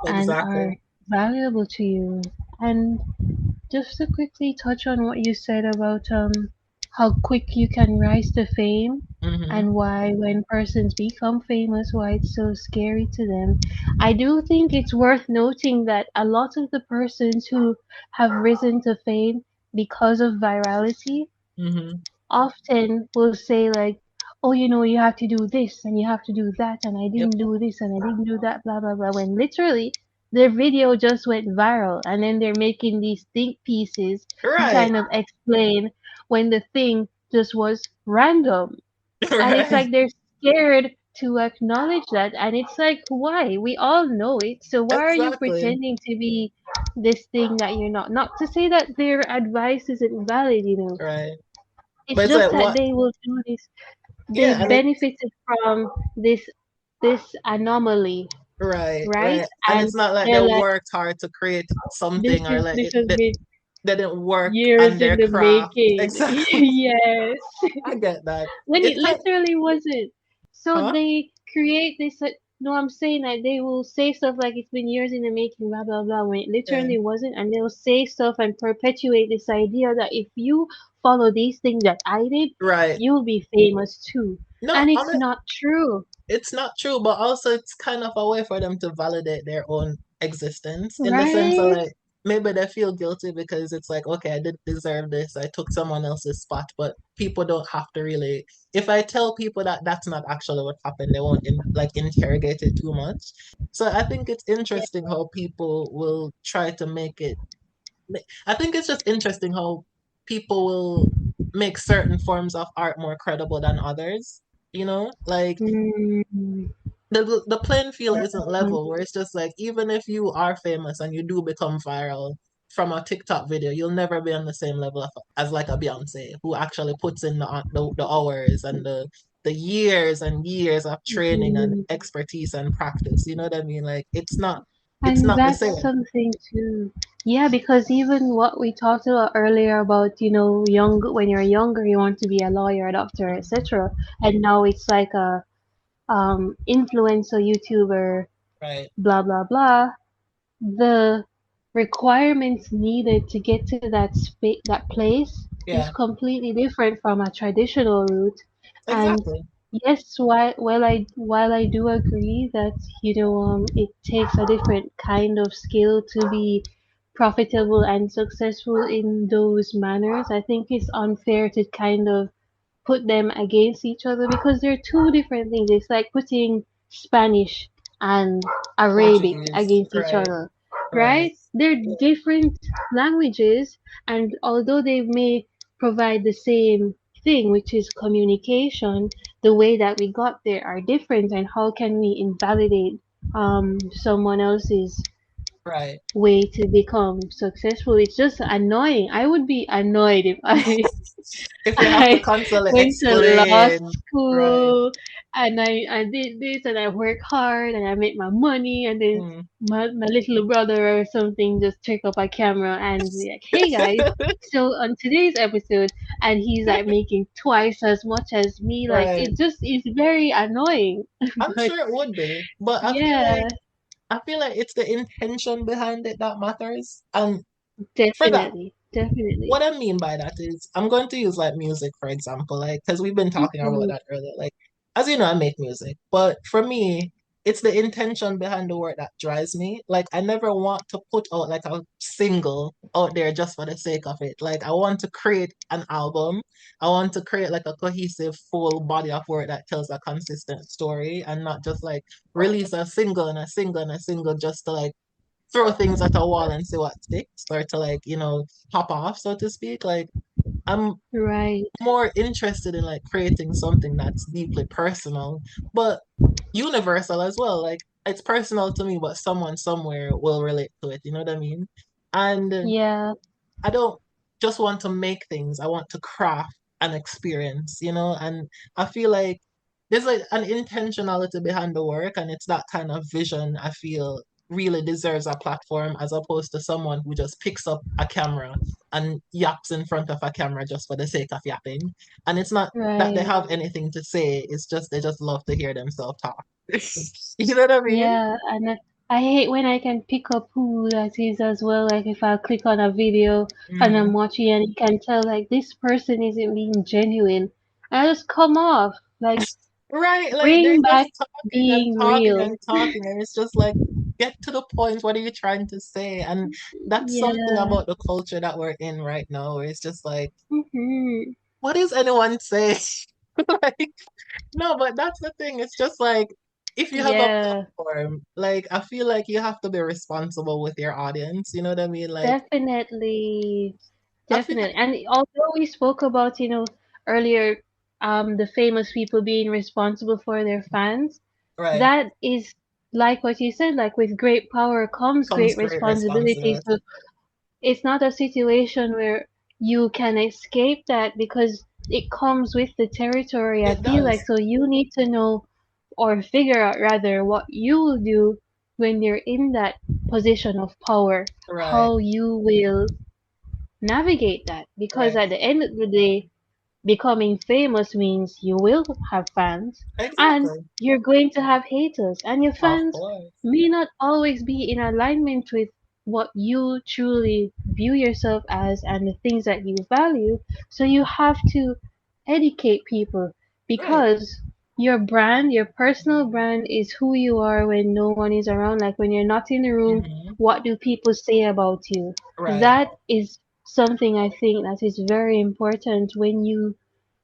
and are Exactly. valuable to you. And just to quickly touch on what you said about how quick you can rise to fame Mm-hmm. and why when persons become famous why it's so scary to them. I do think it's worth noting that a lot of the persons who have risen to fame because of virality Mm-hmm. often will say like, oh, you have to do this and you have to do that and I Yep. didn't do this and I didn't do that, blah blah blah. When literally their video just went viral and then they're making these think pieces to Right. kind of explain when the thing just was random. And it's Right. like they're scared to acknowledge that and it's like why? We all know it. So why are you Exactly. pretending to be this thing that you're not? Not to say that their advice isn't valid. Right. It's But it's just like that what? they will do this. They Yeah. And it. benefited from this anomaly, Right. right? Right. And And it's not like they they're like, worked hard to create this something or is like this has been they didn't work on years in their the craft. making. Exactly. Yes. I get that. When it It's kind. literally wasn't. So Huh? they create this. No, I'm saying that they will say stuff like it's been years in the making, blah blah blah, when it Yeah. literally wasn't, and they'll say stuff and perpetuate this idea that if you follow these things that I did, Right. you'll be famous too, No, and I it's mean, not true, it's not true, but also it's kind of a way for them to validate their own existence in the sense of right? like maybe they feel guilty because it's like, okay, I didn't deserve this. I took someone else's spot, but people don't have to really. If I tell people that that's not actually what happened, they won't like interrogate it too much. So I think it's Yeah. interesting how people will try to make it. I think it's just interesting how people will make certain forms of art more credible than others. Like Mm, the playing field isn't level, where it's just like even if you are famous and you do become viral from a TikTok video, you'll never be on the same level as like a Beyonce who actually puts in the hours and the years and years of training and mm. expertise and practice. You know what I mean? Like it's And not the that's same. something too. Yeah, because even what we talked about earlier about, young when you're younger you want to be a lawyer, a doctor, etc. And now it's like a influencer, YouTuber, Right. blah blah blah. The requirements needed to get to that place is Yeah. completely different from a traditional route. And Exactly. yes, while I do agree that it takes a different kind of skill to be profitable and successful in those manners, I think it's unfair to kind of put them against each other because they're two different things. It's like putting Spanish and Arabic Portuguese. against each Right. other, Right. right? They're different languages, and although they may provide the same thing, which is communication, the way that we got there are different, and how can we invalidate someone else's Right. way to become successful? It's just annoying. I would be annoyed if I If you have to I constantly went to law explain. Right. school and I did this and I worked hard and I made my money and then Mm. my little brother or something just took up a camera and be like, hey guys, so on today's episode, and he's like making twice as much as me, like Right. it just is very annoying. I'm But sure it would be, but yeah, I feel like it's the intention behind it that matters. And for that, definitely. definitely. what I mean by that is I'm going to use like music, for example, like because we've been talking about Mhm. that earlier. Like, as you know, I make music, but for me, it's the intention behind the work that drives me. Like, I never want to put out like a single out there just for the sake of it. Like, I want to create an album. I want to create like a cohesive, full body of work that tells a consistent story and not just like release a single and a single and a single just to like throw things at a wall and see what sticks or to like, pop off, so to speak. Like I'm Right. more interested in like creating something that's deeply personal, but universal as well. Like it's personal to me, but someone somewhere will relate to it. You know what I mean? And Yeah. I don't just want to make things. I want to craft an experience, and I feel like there's like an intentionality behind the work, and it's that kind of vision I feel really deserves a platform as opposed to someone who just picks up a camera and yaps in front of a camera just for the sake of yapping. And it's not that they Right. have anything to say, it's just they just love to hear themselves talk. You know what I mean? Yeah, and I hate when I can pick up who that is as well. Like if I click on a video and I'm Mhm. watching and you can tell like this person isn't being genuine. I just come off. Like Right, like they're bring back just talking and being talking real. and talking, and it's just like, get to the point. What are you trying to say? And that's something Yeah. about the culture that we're in right now, where it's just like, Hmm. what is anyone saying? Like, no, but that's the thing. It's just like, if you have a Yeah, platform, like, I feel like you have to be responsible with your audience. You know what I mean? Like, definitely. I feel like, Definitely. And although we spoke about, earlier, the famous people being responsible for their fans, right, that is like what you said, like with great power comes comes great great responsibility. So responsibility. it's not a situation where you can escape that because it comes with the territory, I It feel like. does. So you need to know or figure out rather what you will do when you're in that position of power, Right, how you will navigate that. Because right. at the end of the day, becoming famous means you will have fans and Exactly. you're going to have haters, and your Of fans course. may not always be in alignment with what you truly view yourself as and the things that you value. So you have to educate people Right. because your brand, your personal brand, is who you are when no one is around. Like when you're not in the room, Hmm. what do people say about you? Right. That is something I think that is very important when you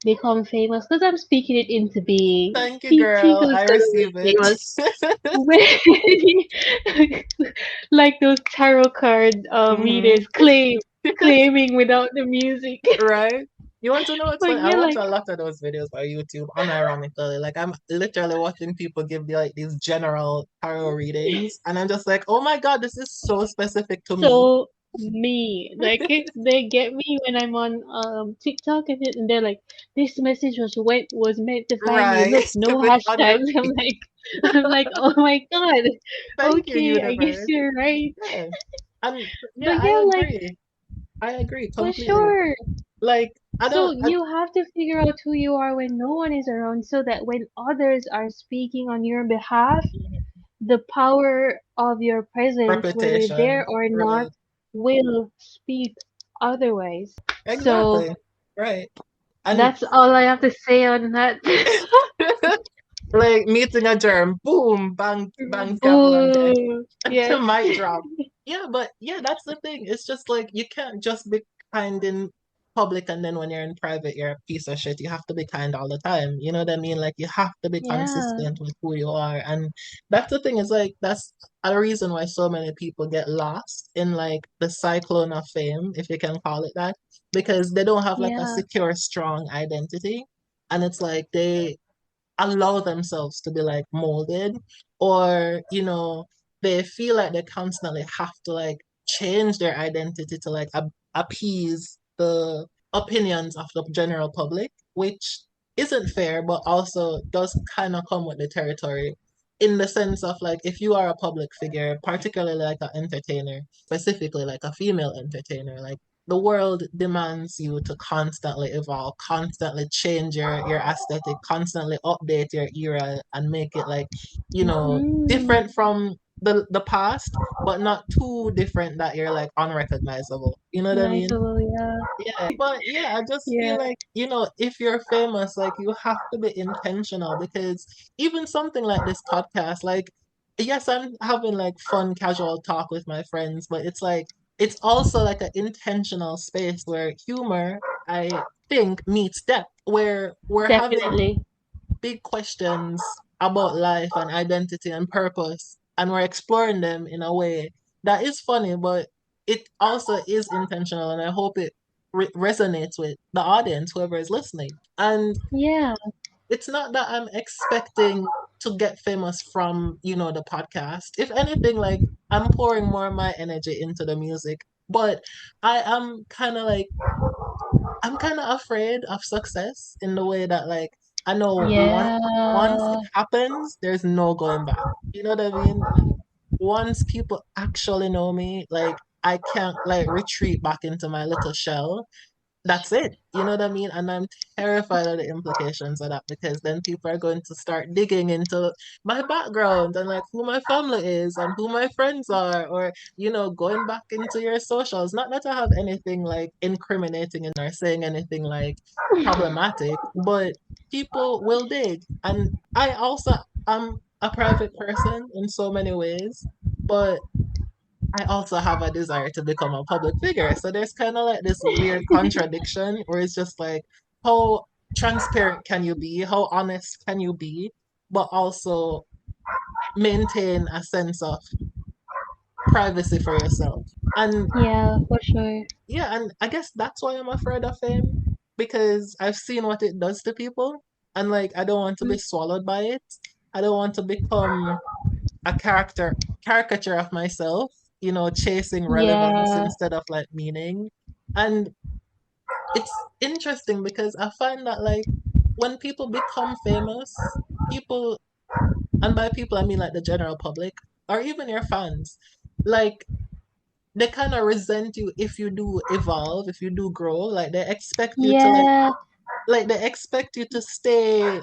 become famous. Because I'm speaking it into being. Thank you, girl. Tito's I gonna receive be it. famous when, like those tarot card Hmm. readers claiming without the music. Right? You want to know what's But funny? I yeah, watch like a lot of those videos by YouTube, unironically. Like I'm literally watching people give like these general tarot readings, and I'm just like, oh my God, this is so specific to me. so me. Like they get me when I'm on TikTok and they're like, this message was meant to find you. Right. Look, no To be hashtags. honored. I'm like, oh my god. Thank you, Okay, I guess universe. you're right. Yeah. And yeah, But I yeah, like agree. I agree for completely. sure. Like, So you have to figure out who you are when no one is around so that when others are speaking on your behalf, the power of your presence, whether there reputation. or not, Right. will speak otherwise. So Exactly. Right. And that's all I have to say on that. like meeting a germ, boom, bang, bang, gavel on deck. Boom. To Yes. mic drop. Yeah, but yeah, that's the thing. It's just like you can't just be kind in public and then when you're in private, you're a piece of shit. You have to be kind all the time. You know what I mean? Like you have to be Yeah. consistent with who you are. And that's the thing, is like that's a reason why so many people get lost in like the cyclone of fame, if you can call it that, because they don't have like a Yeah. secure, strong identity. And it's like they allow themselves to be like molded, or they feel like they constantly have to like change their identity to like appease the opinions of the general public, which isn't fair but also does kind of come with the territory, in the sense of like if you are a public figure, particularly like an entertainer, specifically like a female entertainer, like the world demands you to constantly evolve, constantly change your aesthetic, constantly update your era and make it like, Hmm. different from the past, but not too different that you're like unrecognizable. You know what I Nice, mean? well, yeah, Yeah, but yeah, I just yeah, feel like, if you're famous, like you have to be intentional because even something like this podcast, like, yes, I'm having like fun, casual talk with my friends, but it's like, it's also like an intentional space where humor, I think, meets depth, where we're having definitely. big questions about life and identity and purpose, and we're exploring them in a way that is funny, but it also is intentional, and I hope it resonates with the audience, whoever is listening. And Yeah, it's not that I'm expecting to get famous from, the podcast. If anything, like, I'm pouring more of my energy into the music, but I am kind of like, I'm kind of afraid of success in the way that, like, I know once it yeah, happens, there's no going back. You know what I mean? Like, once people actually know me, like, I can't like retreat back into my little shell. That's it. You know what I mean? And I'm terrified of the implications of that because then people are going to start digging into my background and like who my family is and who my friends are, or, going back into your socials. Not that I have anything like incriminating in or saying anything like problematic, but people will dig. And I also am a private person in so many ways, but I also have a desire to become a public figure. So there's kind of like this weird contradiction where it's just like, how transparent can you be? How honest can you be? But also maintain a sense of privacy for yourself. And yeah, for sure. yeah, and I guess that's why I'm afraid of fame because I've seen what it does to people. And like, I don't want to be Mm, swallowed by it. I don't want to become a caricature of myself, chasing relevance yeah, instead of like meaning. And it's interesting because I find that like when people become famous, people, and by people I mean like the general public or even your fans, like they kind of resent you if you do evolve, if you do grow. Like they expect you to yeah. like they expect you to stay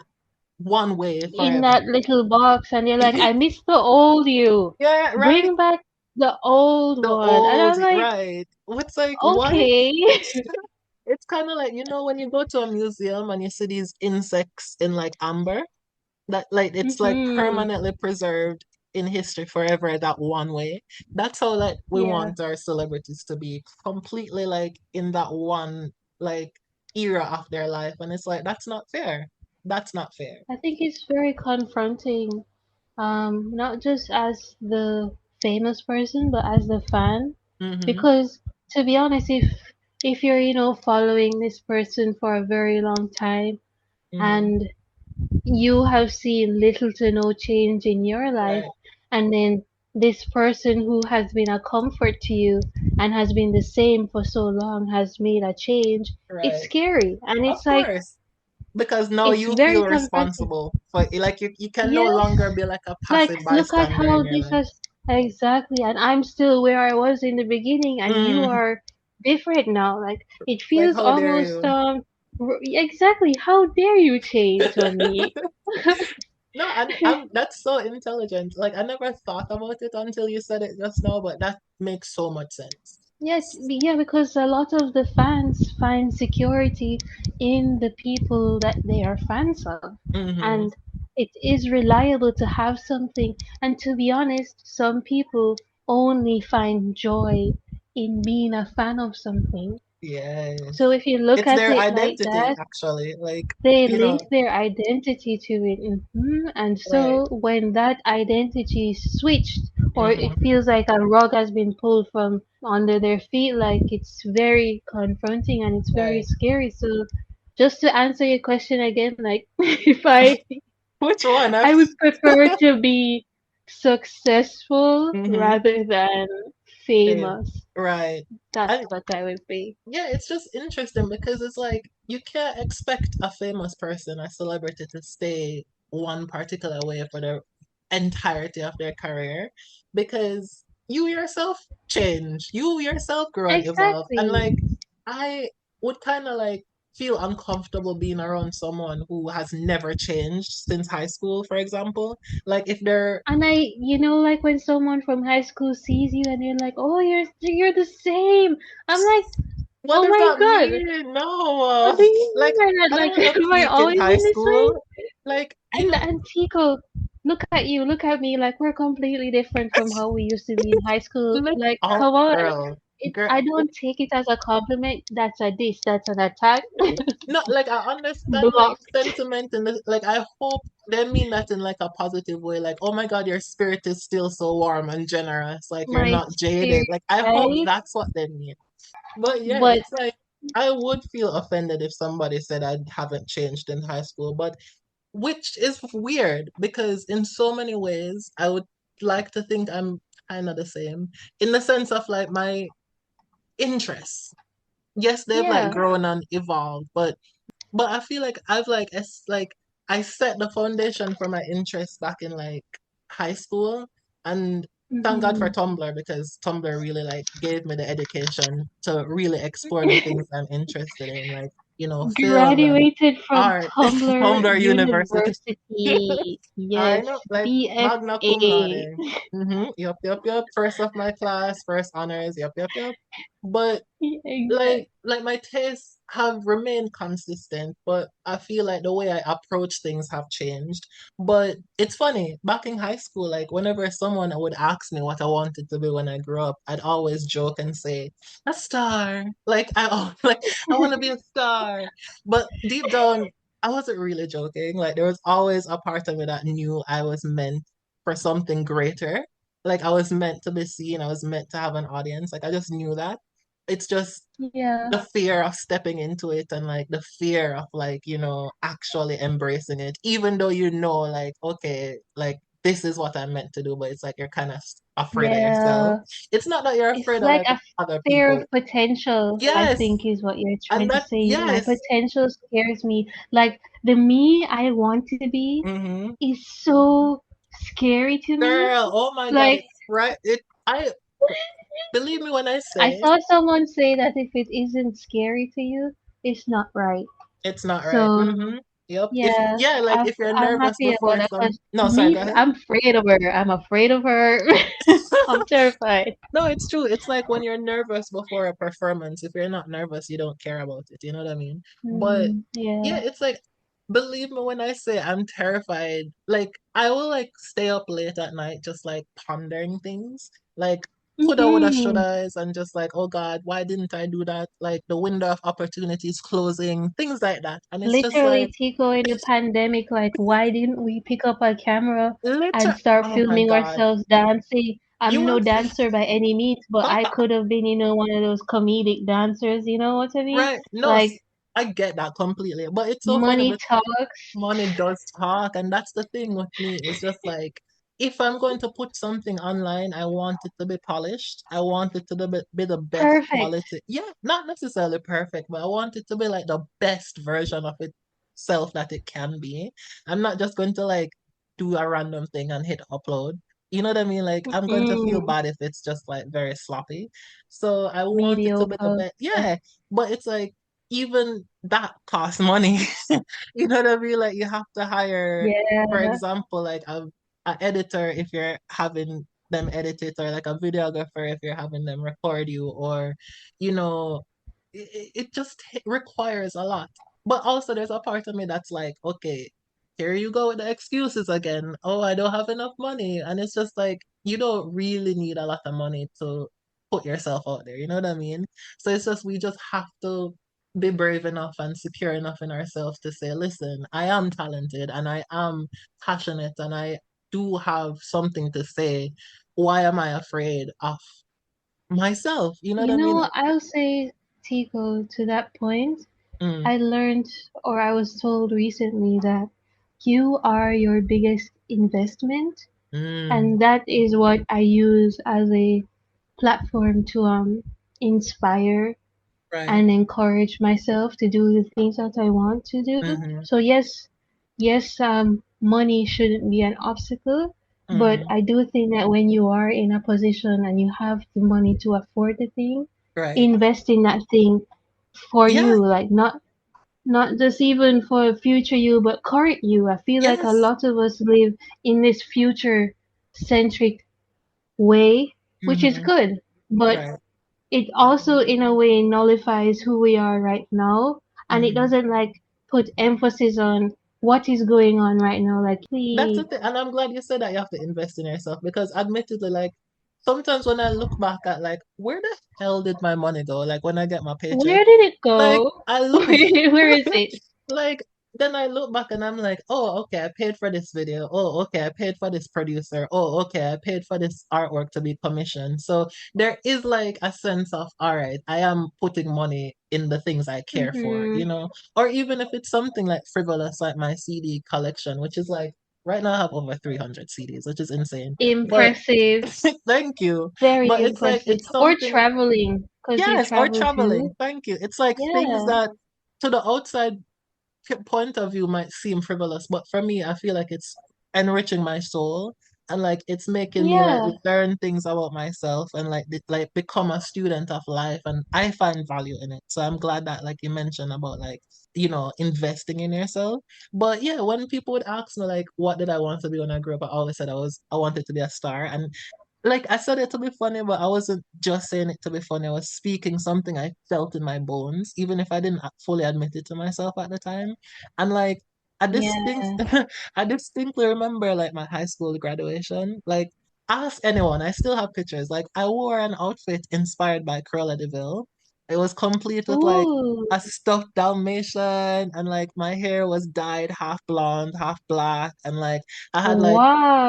one way In forever. that little box, and you're like, I miss the old you. Yeah, right. Bring back the old The one. And old, I'm like, right. What's like, what? okay. It's kind of like, when you go to a museum and you see these insects in like amber, that like it's like Hmm. permanently preserved in history forever that one way. That's how like we Yeah. want our celebrities to be completely like in that one like era of their life. And it's like, that's not fair. That's not fair. I think it's very confronting, not just as the famous person, but as the fan. Mm-hmm. Because to be honest, if you're, following this person for a very long time Mm-hmm. and you have seen little to no change in your life, Right. and then this person who has been a comfort to you and has been the same for so long has made a change, it's Right. scary. And Of it's like, course. Because now it's you very feel confronting. responsible for like you can no Yes, longer be like a like, passive look at bystander in how your this life. has exactly, and I'm still where I was in the beginning, and you Mm, are different now. Like, it like feels how dare almost you? exactly. How dare you change on me? No, I'm that's so intelligent. Like I never thought about it until you said it just now, but that makes so much sense. Yeah, yeah, because a lot of the fans find security in the people that they are fans of, Mm-hmm. and it is reliable to have something. And to be honest, some people only find joy in being a fan of something. Yes. So if you look It's at their it like identity, that, actually. Like, they you link know, their identity to it. And right. so when that identity is switched, or it Mm-hmm. feels like a rug has been pulled from under their feet, like it's very confronting and it's very Right. scary. So just to answer your question again, like, if Which one? I would prefer to be successful Mm-hmm. rather than Same. famous. Right. That's And what I would be. yeah, it's just interesting because it's like you can't expect a famous person, a celebrity, to stay one particular way for the entirety of their career because you yourself change, you yourself grow and evolve. And Exactly. like, I would kind of like feel uncomfortable being around someone who has never changed since high school, for example. Like if they're And like when someone from high school sees you and they're like, "Oh, you're the same." I'm like, what "Oh does my that God, mean? No. what do you Like mean by that? I don't Like, want to am I peak in always high been this way?" school. Like, you know, And Tico, look at you, look at me, like we're completely different from how we used to be in high school. like Like, oh come on. girl. Girl, I don't take it as a compliment. That's a diss. That's an attack. no, like I understand like Blocked. sentiment and like I hope they mean that in like a positive way. Like, oh my God, your spirit is still so warm and generous. Like you're My not jaded. spirit, Like I hope right? that's what they mean. But yeah, But it's like I would feel offended if somebody said I haven't changed in high school, but which is weird because in so many ways I would like to think I'm kind of the same in the sense of like my interests. Yes, they've like yeah. grown and evolved, but I feel like I've like it's like I set the foundation for my interests back in like high school, and thank God for Hmm. Tumblr because Tumblr really like gave me the education to really explore the things I'm interested in, like film and Graduated from art. Tumblr Tumblr University. University. I Yes, know, like magna cum BFA. laude. Yup, yup, yup. First of my class, first honors. Yup, yup, yup. But Exactly. like my tastes have remained consistent, but I feel like the way I approach things have changed. But it's funny, back in high school, like whenever someone would ask me what I wanted to be when I grew up, I'd always joke and say, a star. Like like I want to be a star. But deep down, I wasn't really joking. Like there was always a part of me that knew I was meant for something greater. Like I was meant to be seen, I was meant to have an audience. Like I just knew that. It's just Yeah. the fear of stepping into it and like the fear of like, actually embracing it, even though like, okay, like this is what I'm meant to do, but it's like you're kind of afraid of yourself. Yeah. It's not that you're It's afraid of like like a other fear people. of potential, I Yes. think is what you're And trying to that, say. My yes. potential scares me. Like the me I want to be Mm-hmm. is so scary to me. Girl, oh my God, Like it's right. I believe me when I I say saw someone say that if it isn't scary to you, it's not right. it's not right. So Mm-hmm. Yep. If yeah, yeah, like if you're I'm nervous happy about before that some because no, sorry, me, go ahead. I'm afraid of her. I'm afraid of her. I'm terrified. No, it's true. It's like when you're nervous before a performance. If you're not nervous, you don't care about it. You know what I mean? But yeah, Yeah. it's like, believe me when I say I'm terrified. Like, I will like stay up late at night just like pondering things. Like, coulda, woulda, Hmm. shouldas, and just like, oh God, why didn't I do that? Like, the window of opportunity is closing, things like that. And it's just Literally, like, Tico, in the pandemic, like, why didn't we pick up a camera and literally, start oh my filming God. ourselves dancing? You I'm no will, dancer by any means, but I could have been, one of those comedic dancers, you know what I mean? right? No, Like, I get that completely. But it's so funny money because talks. money does talk, and that's the thing with me. It's just like if I'm going to put something online, I want it to be polished. I want it to be the best Perfect. quality. Yeah, not necessarily perfect, but I want it to be like the best version of itself that it can be. I'm not just going to like do a random thing and hit upload. You know what I mean? Like I'm going to feel Mm, bad if it's just like very sloppy. So I want it to be the mediocre. best. Yeah, but it's like even that costs money. You know what I mean? Like you have to hire, for Yeah. example, like a editor if you're having them edit it, or like a videographer if you're having them record you, or you know, it just requires a lot. But also, there's a part of me that's like, okay, here you go with the excuses again. Oh, I don't have enough money, and it's just like you don't really need a lot of money to put yourself out there. You know what I mean? So it's just we just have to be brave enough and secure enough in ourselves to say, listen, I am talented and I am passionate and I do have something to say. Why am I afraid of myself? You know what You I mean? know, I'll say, Tico, to that point, Mm, I learned or I was told recently that you are your biggest investment, mm, and that is what I use as a platform to inspire right. and encourage myself to do the things that I want to do. Mm-hmm, So yes, money shouldn't be an obstacle, but mm-hmm, I do think that when you are in a position and you have the money to afford the thing, right. invest in that thing for Yeah, you, like not. not just even for future you, but current you. I feel like a Yes. lot of us live in this future centric way, which is Mm-hmm. good, but Right. it also in a way nullifies who we are right now, and it Mm-hmm. doesn't like put emphasis on what is going on right now. Like, That's the we, thing, and I'm glad you said that you have to invest in yourself because admittedly, like sometimes when I look back at like where the hell did my money go? Like when I get my paycheck, where did it like go? I look Where is it? like then I look back and I'm like, oh, okay, I paid for this video. Oh, okay, I paid for this producer. Oh, okay, I paid for this artwork to be commissioned. So there is like a sense of, all right, I am putting money in the things I care for, Hmm. or even if it's something like frivolous, like my CD collection, which is like right now I have over 300 CDs, which is insane. But Impressive, thank you. very But it's like, impressive. it's Or something, traveling, because you yes, or travel traveling. too. Thank you. It's like things Yeah. that to the outside point of view might seem frivolous, but for me, I feel like it's enriching my soul and like it's making me like Yeah. learn things about myself and like like become a student of life, and I find value in it. So I'm glad that like you mentioned about like investing in yourself. But yeah, when people would ask me like what did I want to be when I grew up, I always said I wanted to be a star. And like I said it to be funny, but I wasn't just saying it to be funny. I was speaking something I felt in my bones, even if I didn't fully admit it to myself at the time. And like I distinct Yeah. I distinctly remember like my high school graduation. Like ask anyone, I still have pictures. Like I wore an outfit inspired by Cruella de Vil. It was complete with like Ooh. a stuffed Dalmatian, and like my hair was dyed half blonde, half black, and like I had like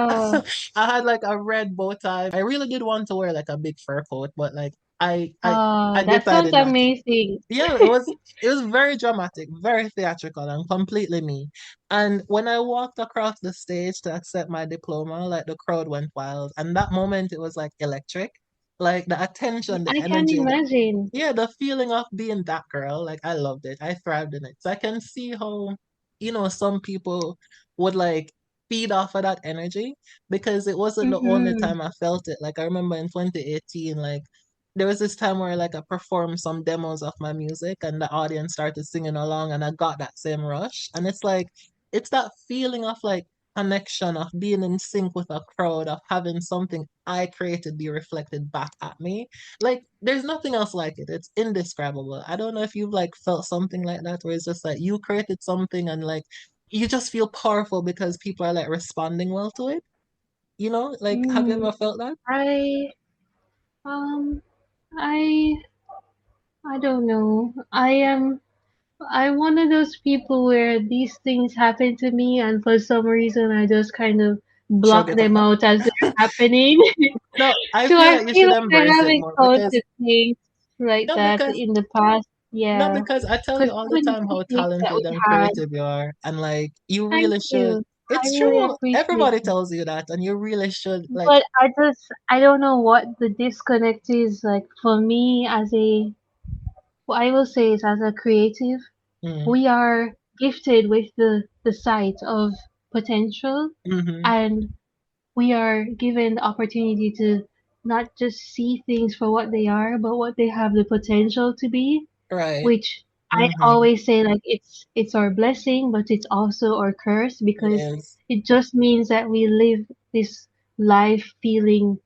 Wow. I had like a red bow tie. I really did want to wear like a big fur coat, but like I That sounds decided not to. amazing. Yeah, it was very dramatic, very theatrical, and completely me. And when I walked across the stage to accept my diploma, like the crowd went wild. And that moment it was like electric. Like the attention, the I can energy, imagine. yeah, the feeling of being that girl, like I loved it. I thrived in it. So I can see how, some people would like feed off of that energy because it wasn't the only Mm-hmm. time I felt it. Like I remember in 2018, like there was this time where like I performed some demos of my music and the audience started singing along and I got that same rush. And it's like it's that feeling of like connection, of being in sync with a crowd, of having something I created be reflected back at me. Like there's nothing else like it. It's indescribable. I don't know if you've like felt something like that where it's just like you created something and like you just feel powerful because people are like responding well to it. Like have you Mm. ever felt that? I um I I don't know. I'm one of those people where these things happen to me, and for some reason I just kind of Shrug block it them off. out as they're happening. No, I So feel I like you feel should like I embrace it haven't more because counted things like no, that because in the past. no, Yeah, because I tell you because all the even time the how things that talented we and had. creative you are, and like you Thank really should. you. I It's really true. appreciate Everybody it. tells you that, and you really should like. But I don't know what the disconnect is like for me as a, what I will say is as a creative, Mm, we are gifted with the sight of potential, hmm. and we are given the opportunity to not just see things for what they are, but what they have the potential to be, Right. which I Hmm. always say like it's our blessing, but it's also our curse It because is. it just means that we live this life feeling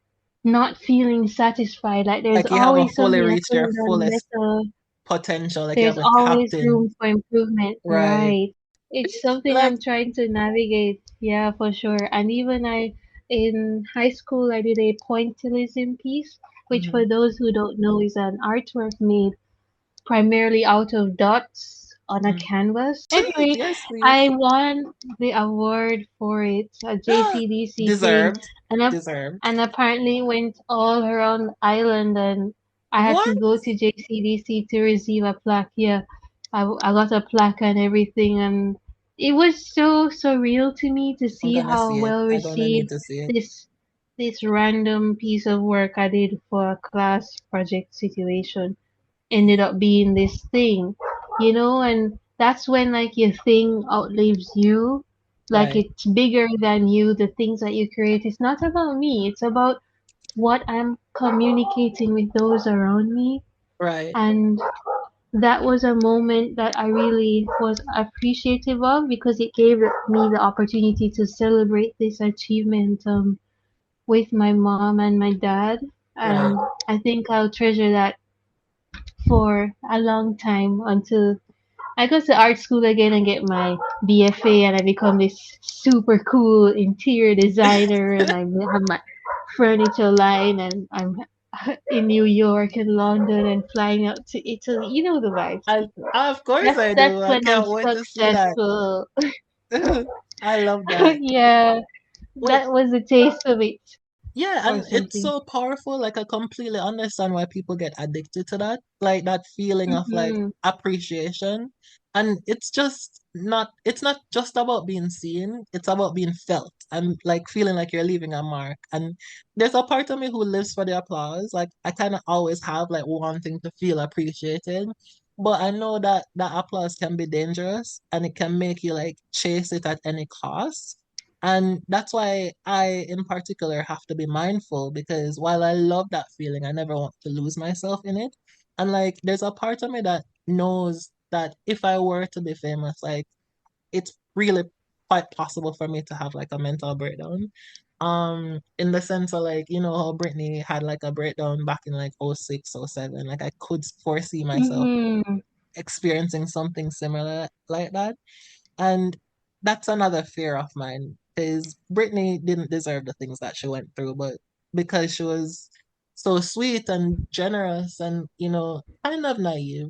not feeling satisfied. Like there's Like you haven't always fully something I reached could your have done fullest better. potential. Like you There's haven't always tapped in. room for improvement, Right. right? It's something Like. I'm trying to navigate, yeah, for sure. And even in high school, I did a pointillism piece, which for Mhm. those who don't know is an artwork made primarily out of dots on a Mm. canvas. Anyway, Yes, I please. won the award for it, a JCDC thing, Deserved. and up, Deserved. and apparently went all around the island, and I had What? to go to JCDC to receive a plaque. Yeah, I got a plaque and everything, and it was so surreal to me to I'm see gonna how see it. well I don't need received to see it. this this random piece of work I did for a class project situation ended up being this thing, and that's when like your thing outlives you, like Right. it's bigger than you, the things that you create. It's not about me, it's about what I'm communicating with those around me. Right. And that was a moment that I really was appreciative of because it gave me the opportunity to celebrate this achievement with my mom and my dad. Right. And I think I'll treasure that for a long time until I go to art school again and get my BFA and I become this super cool interior designer and I have my furniture line and I'm in New York and London and flying out to Italy. You know the vibes. I, of course I That's do. I when I'm can't wait to see that. successful. I love that. Yeah, Wait, that was a taste of it yeah, or and it's something. so powerful. Like I completely understand why people get addicted to that. Like that feeling of like Hmm. appreciation. And it's not just about being seen, it's about being felt and like feeling like you're leaving a mark. And there's a part of me who lives for the applause. Like I kind of always have like wanting to feel appreciated. But I know that that applause can be dangerous and it can make you like chase it at any cost. And that's why I, in particular, have to be mindful because while I love that feeling, I never want to lose myself in it. And like, there's a part of me that knows that if I were to be famous, like, it's really quite possible for me to have like a mental breakdown. In the sense of like, you know, how Britney had like a breakdown back in like '06, '07. Like, I could foresee myself Hmm. experiencing something similar like that. And that's another fear of mine because Brittany didn't deserve the things that she went through, but because she was so sweet and generous and, you know, kind of naive,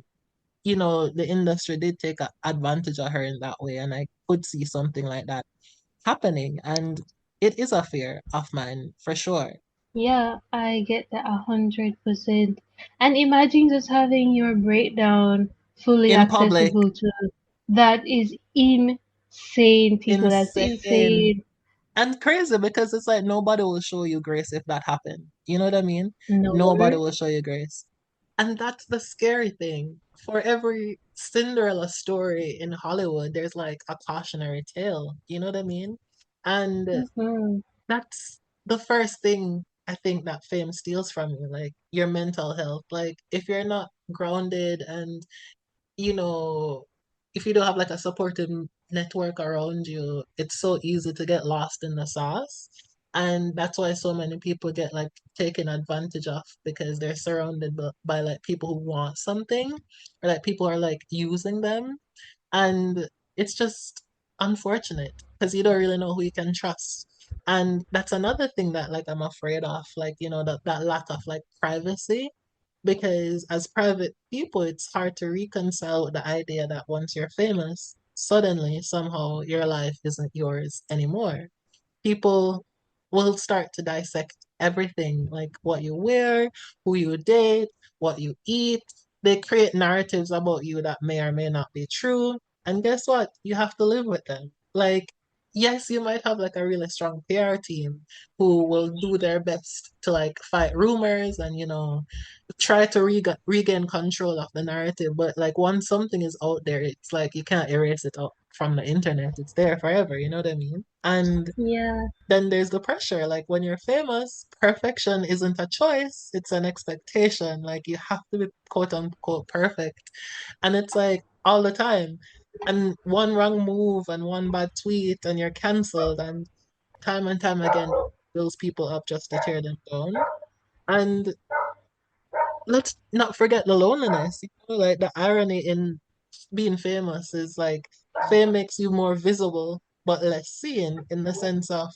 you know, the industry did take advantage of her in that way. And I could see something like that happening. And it is a fear of mine for sure. Yeah, I get that 100%. And imagine just having your breakdown fully In public, accessible to that is insane, people. That's insane insane. and crazy because it's like nobody will show you grace if that happened. You know what I mean? Nobody No. will show you grace. And that's the scary thing. For every Cinderella story in Hollywood, there's like a cautionary tale. You know what I mean? And Hmm. that's the first thing I think that fame steals from you, like your mental health. Like if you're not grounded and you know, if you don't have like a supportive network around you, it's so easy to get lost in the sauce. And that's why so many people get like taken advantage of because they're surrounded by like people who want something or like people are like using them. And it's just unfortunate because you don't really know who you can trust. And that's another thing that like I'm afraid of, like, you know, that lack of like privacy. Because as private people, it's hard to reconcile with the idea that once you're famous, suddenly somehow your life isn't yours anymore. People will start to dissect everything, like what you wear, who you date, what you eat. They create narratives about you that may or may not be true. And guess what? You have to live with them. Like, yes, you might have like a really strong PR team who will do their best to like fight rumors and, you know, try to regain control of the narrative. But like once something is out there, it's like you can't erase it out from the internet. It's there forever. You know what I mean? And Yeah. then there's the pressure. Like when you're famous, perfection isn't a choice, it's an expectation. Like you have to be quote unquote perfect. And it's like all the time. And one wrong move and one bad tweet and you're cancelled and time again builds people up just to tear them down. And let's not forget the loneliness. You know, like the irony in being famous is like fame makes you more visible but less seen in the sense of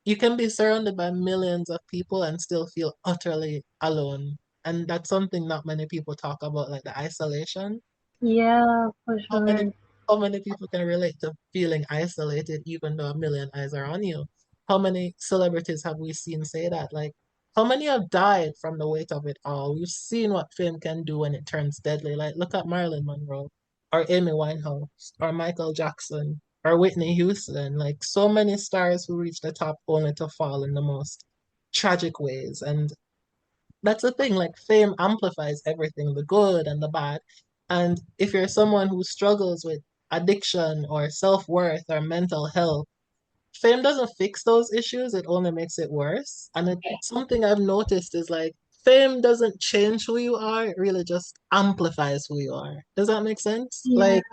you can be surrounded by millions of people and still feel utterly alone. And that's something not many people talk about, like the isolation. Yeah, for How many sure. how many people can relate to feeling isolated even though a million eyes are on you? How many celebrities have we seen say that? Like how many have died from the weight of it all? We've seen what fame can do when it turns deadly. Like look at Marilyn Monroe or Amy Winehouse or Michael Jackson or Whitney Houston. Like so many stars who reach the top only to fall in the most tragic ways. And that's the thing, like fame amplifies everything, the good and the bad. And if you're someone who struggles with addiction or self-worth or mental health, fame doesn't fix those issues, it only makes it worse. And something I've noticed is like fame doesn't change who you are, it really just amplifies who you are. Does that make sense? Yeah, Like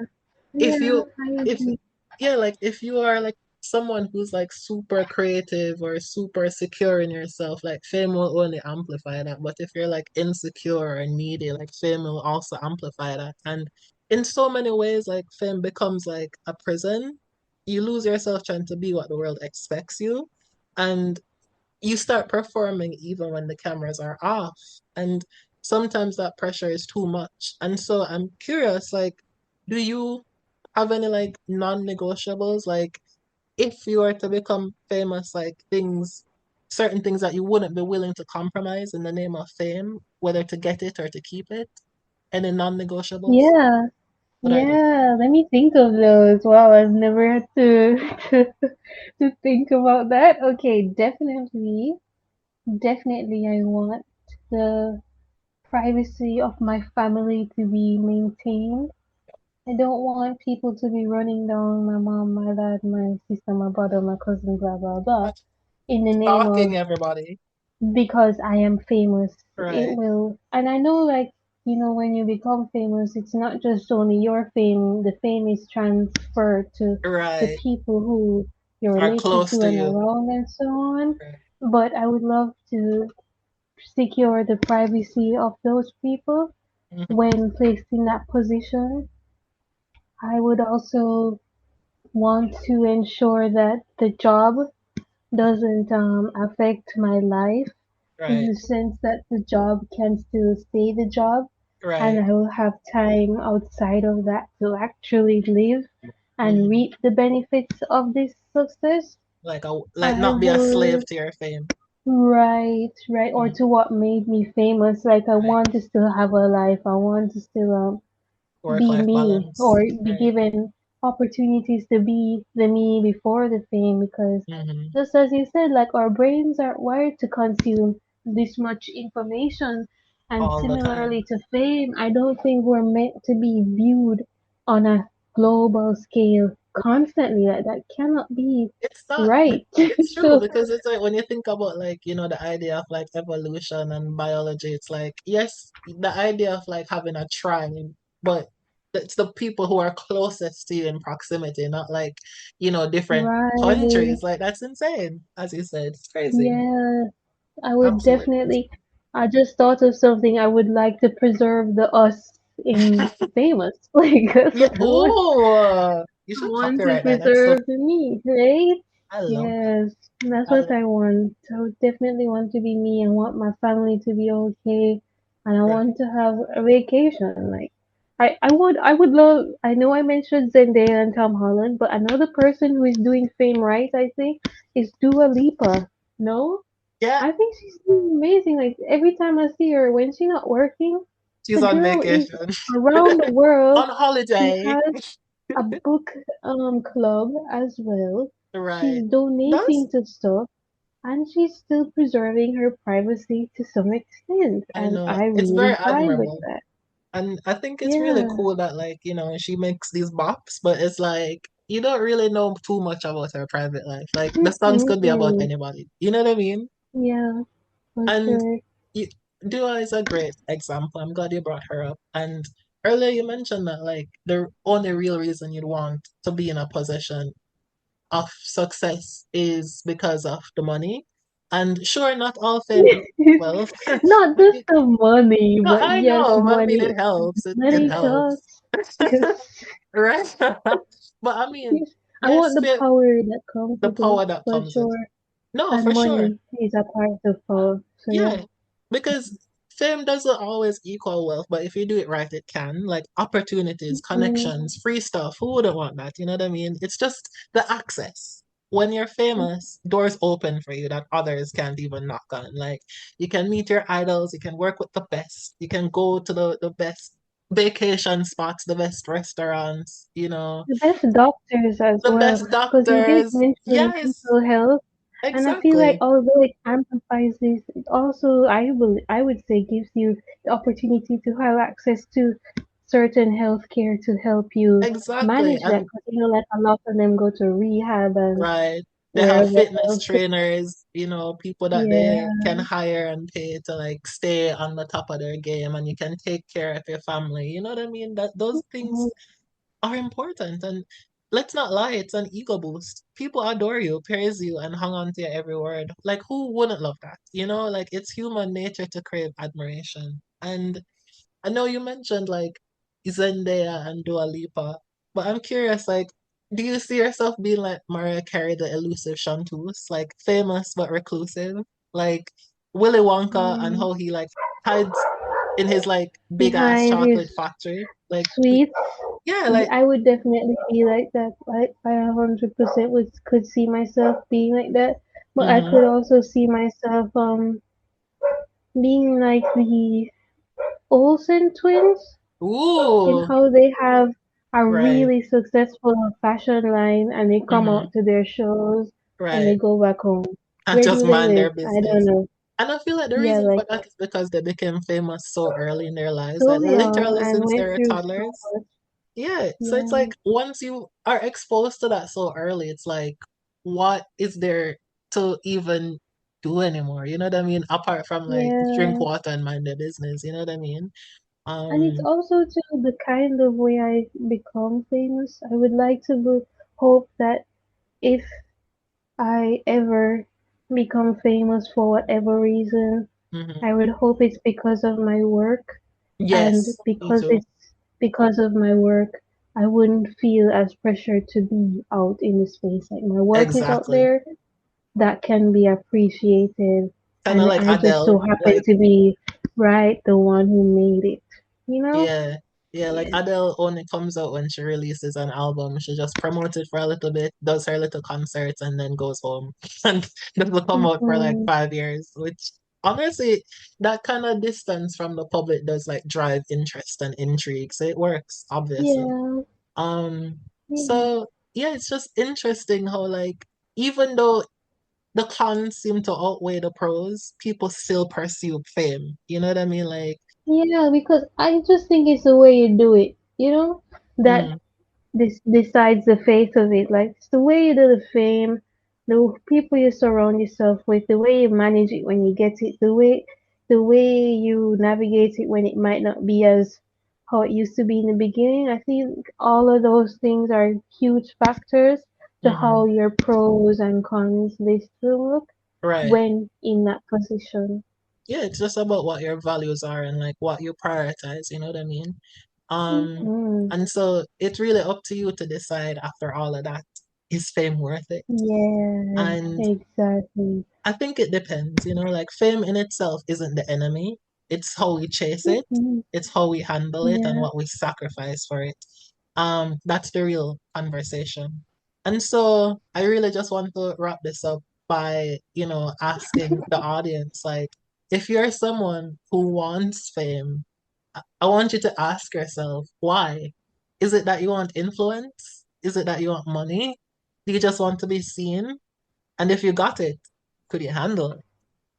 if yeah, you I if agree. yeah, like if you are like someone who's like super creative or super secure in yourself, like fame will only amplify that. But if you're like insecure or needy, like fame will also amplify that. And in so many ways, like fame becomes like a prison. You lose yourself trying to be what the world expects you. And you start performing even when the cameras are off. And sometimes that pressure is too much. And so I'm curious, like, do you have any like non-negotiables? Like, if you were to become famous, like things, certain things that you wouldn't be willing to compromise in the name of fame, whether to get it or to keep it? Any non-negotiables? Yeah, What are they? yeah. Let me think of those. Wow, I've never had to to think about that. Okay, definitely, definitely, I want the privacy of my family to be maintained. I don't want people to be running down my mom, my dad, my sister, my brother, my cousin, blah blah blah, in the name Stalking of everybody. because I am famous. It Right, will, and I know, like, when you become famous, it's not just only your fame, the fame is transferred to the right. people who you're Are related close to to and you. around and so on. Right. But I would love to secure the privacy of those people Mhm. when placed in that position. I would also want to ensure that the job doesn't affect my life in Right, the sense that the job can still stay the job and right. I will have time outside of that to actually live and Mhm. reap the benefits of this success. Like I not be a slave will, to your fame. right, right, or Mm. to what made me famous. Like, I Right. want to still have a life. I want to still be Work-life me balance. or be Right. given opportunities to be the me before the fame because Hmm. just as you said, like, our brains are wired to consume this much information, and All the time. similarly to fame, I don't think we're meant to be viewed on a global scale constantly. Like, that cannot be It's not, right. it's true So because it's like when you think about like, the idea of like evolution and biology, it's like, yes, the idea of like having a tribe, but it's the people who are closest to you in proximity, not like, different right, countries. Like that's insane, as you said. It's crazy. yeah, I would Absolutely definitely. I just thought of something. I would like to preserve the us in crazy. famous. Like, that's Yeah. what I want. Oh, you I should want to copyright that. That's so preserve the me, right? I love that. Yes, that's I what love I want. I would definitely want to be me. I want my family to be okay, and I right. want to have a vacation. Like, I would love. I know I mentioned Zendaya and Tom Holland, but another person who is doing fame right, I think, is Dua Lipa. No? Yeah, I think she's doing amazing. Like, every time I see her, when she's not working, she's the on girl is vacation. around the world. On She holiday. has a book club as well. She's Right. Does donating to stuff and she's still preserving her privacy to some extent, I and know I it's very really vibe with admirable. that. And I think it's really Yeah. cool that like, she makes these bops, but it's like you don't really know too much about her private life. Like the songs could be about Mm-mm. anybody. You know what I mean? Yeah, for And sure. you, Dua is a great example. I'm glad you brought her up. And earlier you mentioned that like the only real reason you'd want to be in a position of success is because of the money. And sure, not all fame is wealth. Not just the money, No, but I yes, know. I mean, money. it helps. It Money helps. talks. Yes. Right? But I mean, Yes. I want yes, the power that comes the with it, power that for comes with. sure. No, And for sure. money is a part of power. So yeah. Yeah. Because fame doesn't always equal wealth, but if you do it right, it can. Like opportunities, Mm. connections, free stuff. Who wouldn't want that? You know what I mean? It's just the access. When you're famous, doors open for you that others can't even knock on. Like you can meet your idols, you can work with the best, you can go to the best vacation spots, the best restaurants, The best doctors as the well, best because you did doctors. mention Yes, mental health, and I feel like exactly. although it amplifies this, it also I would say gives you the opportunity to have access to certain healthcare to help you Exactly. manage that. And Because like a lot of them go to rehab and right. They have fitness Whereabouts? trainers, people that they Yeah. can hire and pay to like stay on the top of their game, and you can take care of your family. You know what I mean? That those things Mhm. are important. And let's not lie, it's an ego boost. People adore you, praise you, and hang on to your every word. Like, who wouldn't love that? Like it's human nature to crave admiration. And I know you mentioned like Zendaya and Dua Lipa, but I'm curious, like, do you see yourself being like Mariah Carey, the elusive chanteuse, like famous but reclusive, like Willy Wonka and Um, how he like hides in his like big ass behind his chocolate factory, like sweets, yeah, like I would definitely be like that. I 100% could see myself being like that. But I mm-hmm. could also see myself being like the Olsen twins in Ooh, how they have a right, really successful fashion line and they come mm-hmm. out to their shows and they Right, go back home. and Where just do they mind live? their I don't business. know. And I feel like the Yeah, reason like for that is because they became famous so early in their lives, like so young literally and since they went were through so toddlers. much. Yeah, so it's Yeah, like once you are exposed to that so early, it's like, what is there to even do anymore? You know what I mean? Apart from like drink yeah. water and mind their business, you know what I mean? And it's Um, also too the kind of way I become famous. I would like to hope that if I ever become famous for whatever reason, mhm. I would hope it's because of my work, and Yes, me because too. it's because of my work, I wouldn't feel as pressured to be out in the space. Like my work is out Exactly. there, that can be appreciated, Kind of and like I just so Adele, happen like to be right the one who made it. You know? yeah, yeah, like Yes. Adele only comes out when she releases an album. She just promotes it for a little bit, does her little concerts, and then goes home. And doesn't come out for like Hmm. 5 years, which honestly, that kind of distance from the public does like drive interest and intrigue. So it works, obviously. Yeah. Um, Yeah. so yeah, it's just interesting how like even though the cons seem to outweigh the pros, people still pursue fame. You know what I mean? Like, Yeah, because I just think it's the way you do it, that mm, this decides the fate of it. Like it's the way you do the fame, the people you surround yourself with, the way you manage it when you get it, the way you navigate it when it might not be as how it used to be in the beginning. I think all of those things are huge factors to mhm, how your pros and cons list will look right. when in that position. Yeah, it's just about what your values are and like what you prioritize, you know what I mean? Hmm. And so it's really up to you to decide after all of that, is fame worth it? Yeah, And exactly. I think it depends, like fame in itself isn't the enemy. It's how we chase it, Mhm. it's how we handle it and Yeah. what we sacrifice for it. That's the real conversation. And so I really just want to wrap this up by, asking the audience, like, if you're someone who wants fame, I want you to ask yourself, why? Is it that you want influence? Is it that you want money? Do you just want to be seen? And if you got it, could you handle it?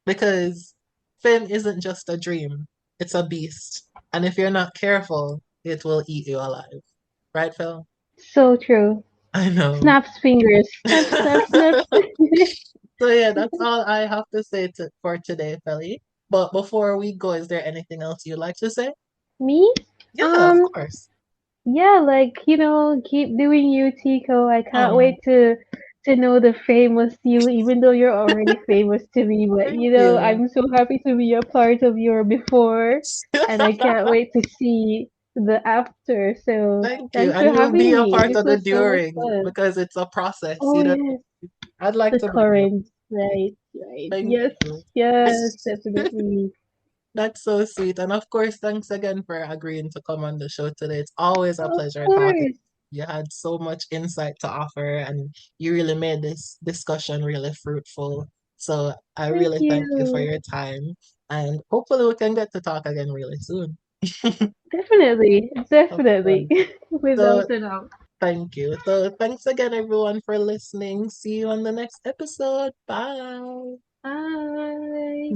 Because fame isn't just a dream, it's a beast. And if you're not careful, it will eat you alive. Right, Phil? So true. I know. Snaps fingers. Snap, snap, snap. So yeah, that's all I have to say for today, Felly. But before we go, is there anything else you'd like to say? Me? Yeah, of Um, course. yeah, like, keep doing you, Tico. I can't Oh, wait to know the famous you, even though you're already famous to me. But thank you. I'm so happy to be a part of your before, and I can't wait to see the after. So Thank you. thanks And for you'll be having a me. part This of the was so much during fun. because it's a process, Oh yes, I'd like the to bring you. current. Right, right. Thank Yes, you. yes, definitely. That's so sweet. And of course, thanks again for agreeing to come on the show today. It's always a Of pleasure talking. course. You had so much insight to offer, and you really made this discussion really fruitful. So I Thank really thank you for you. your time. And hopefully, we can get to talk again really soon. Definitely, Of definitely. course. So Without a doubt. thank you. So thanks again, everyone, for listening. See you on the next episode. Bye. Bye.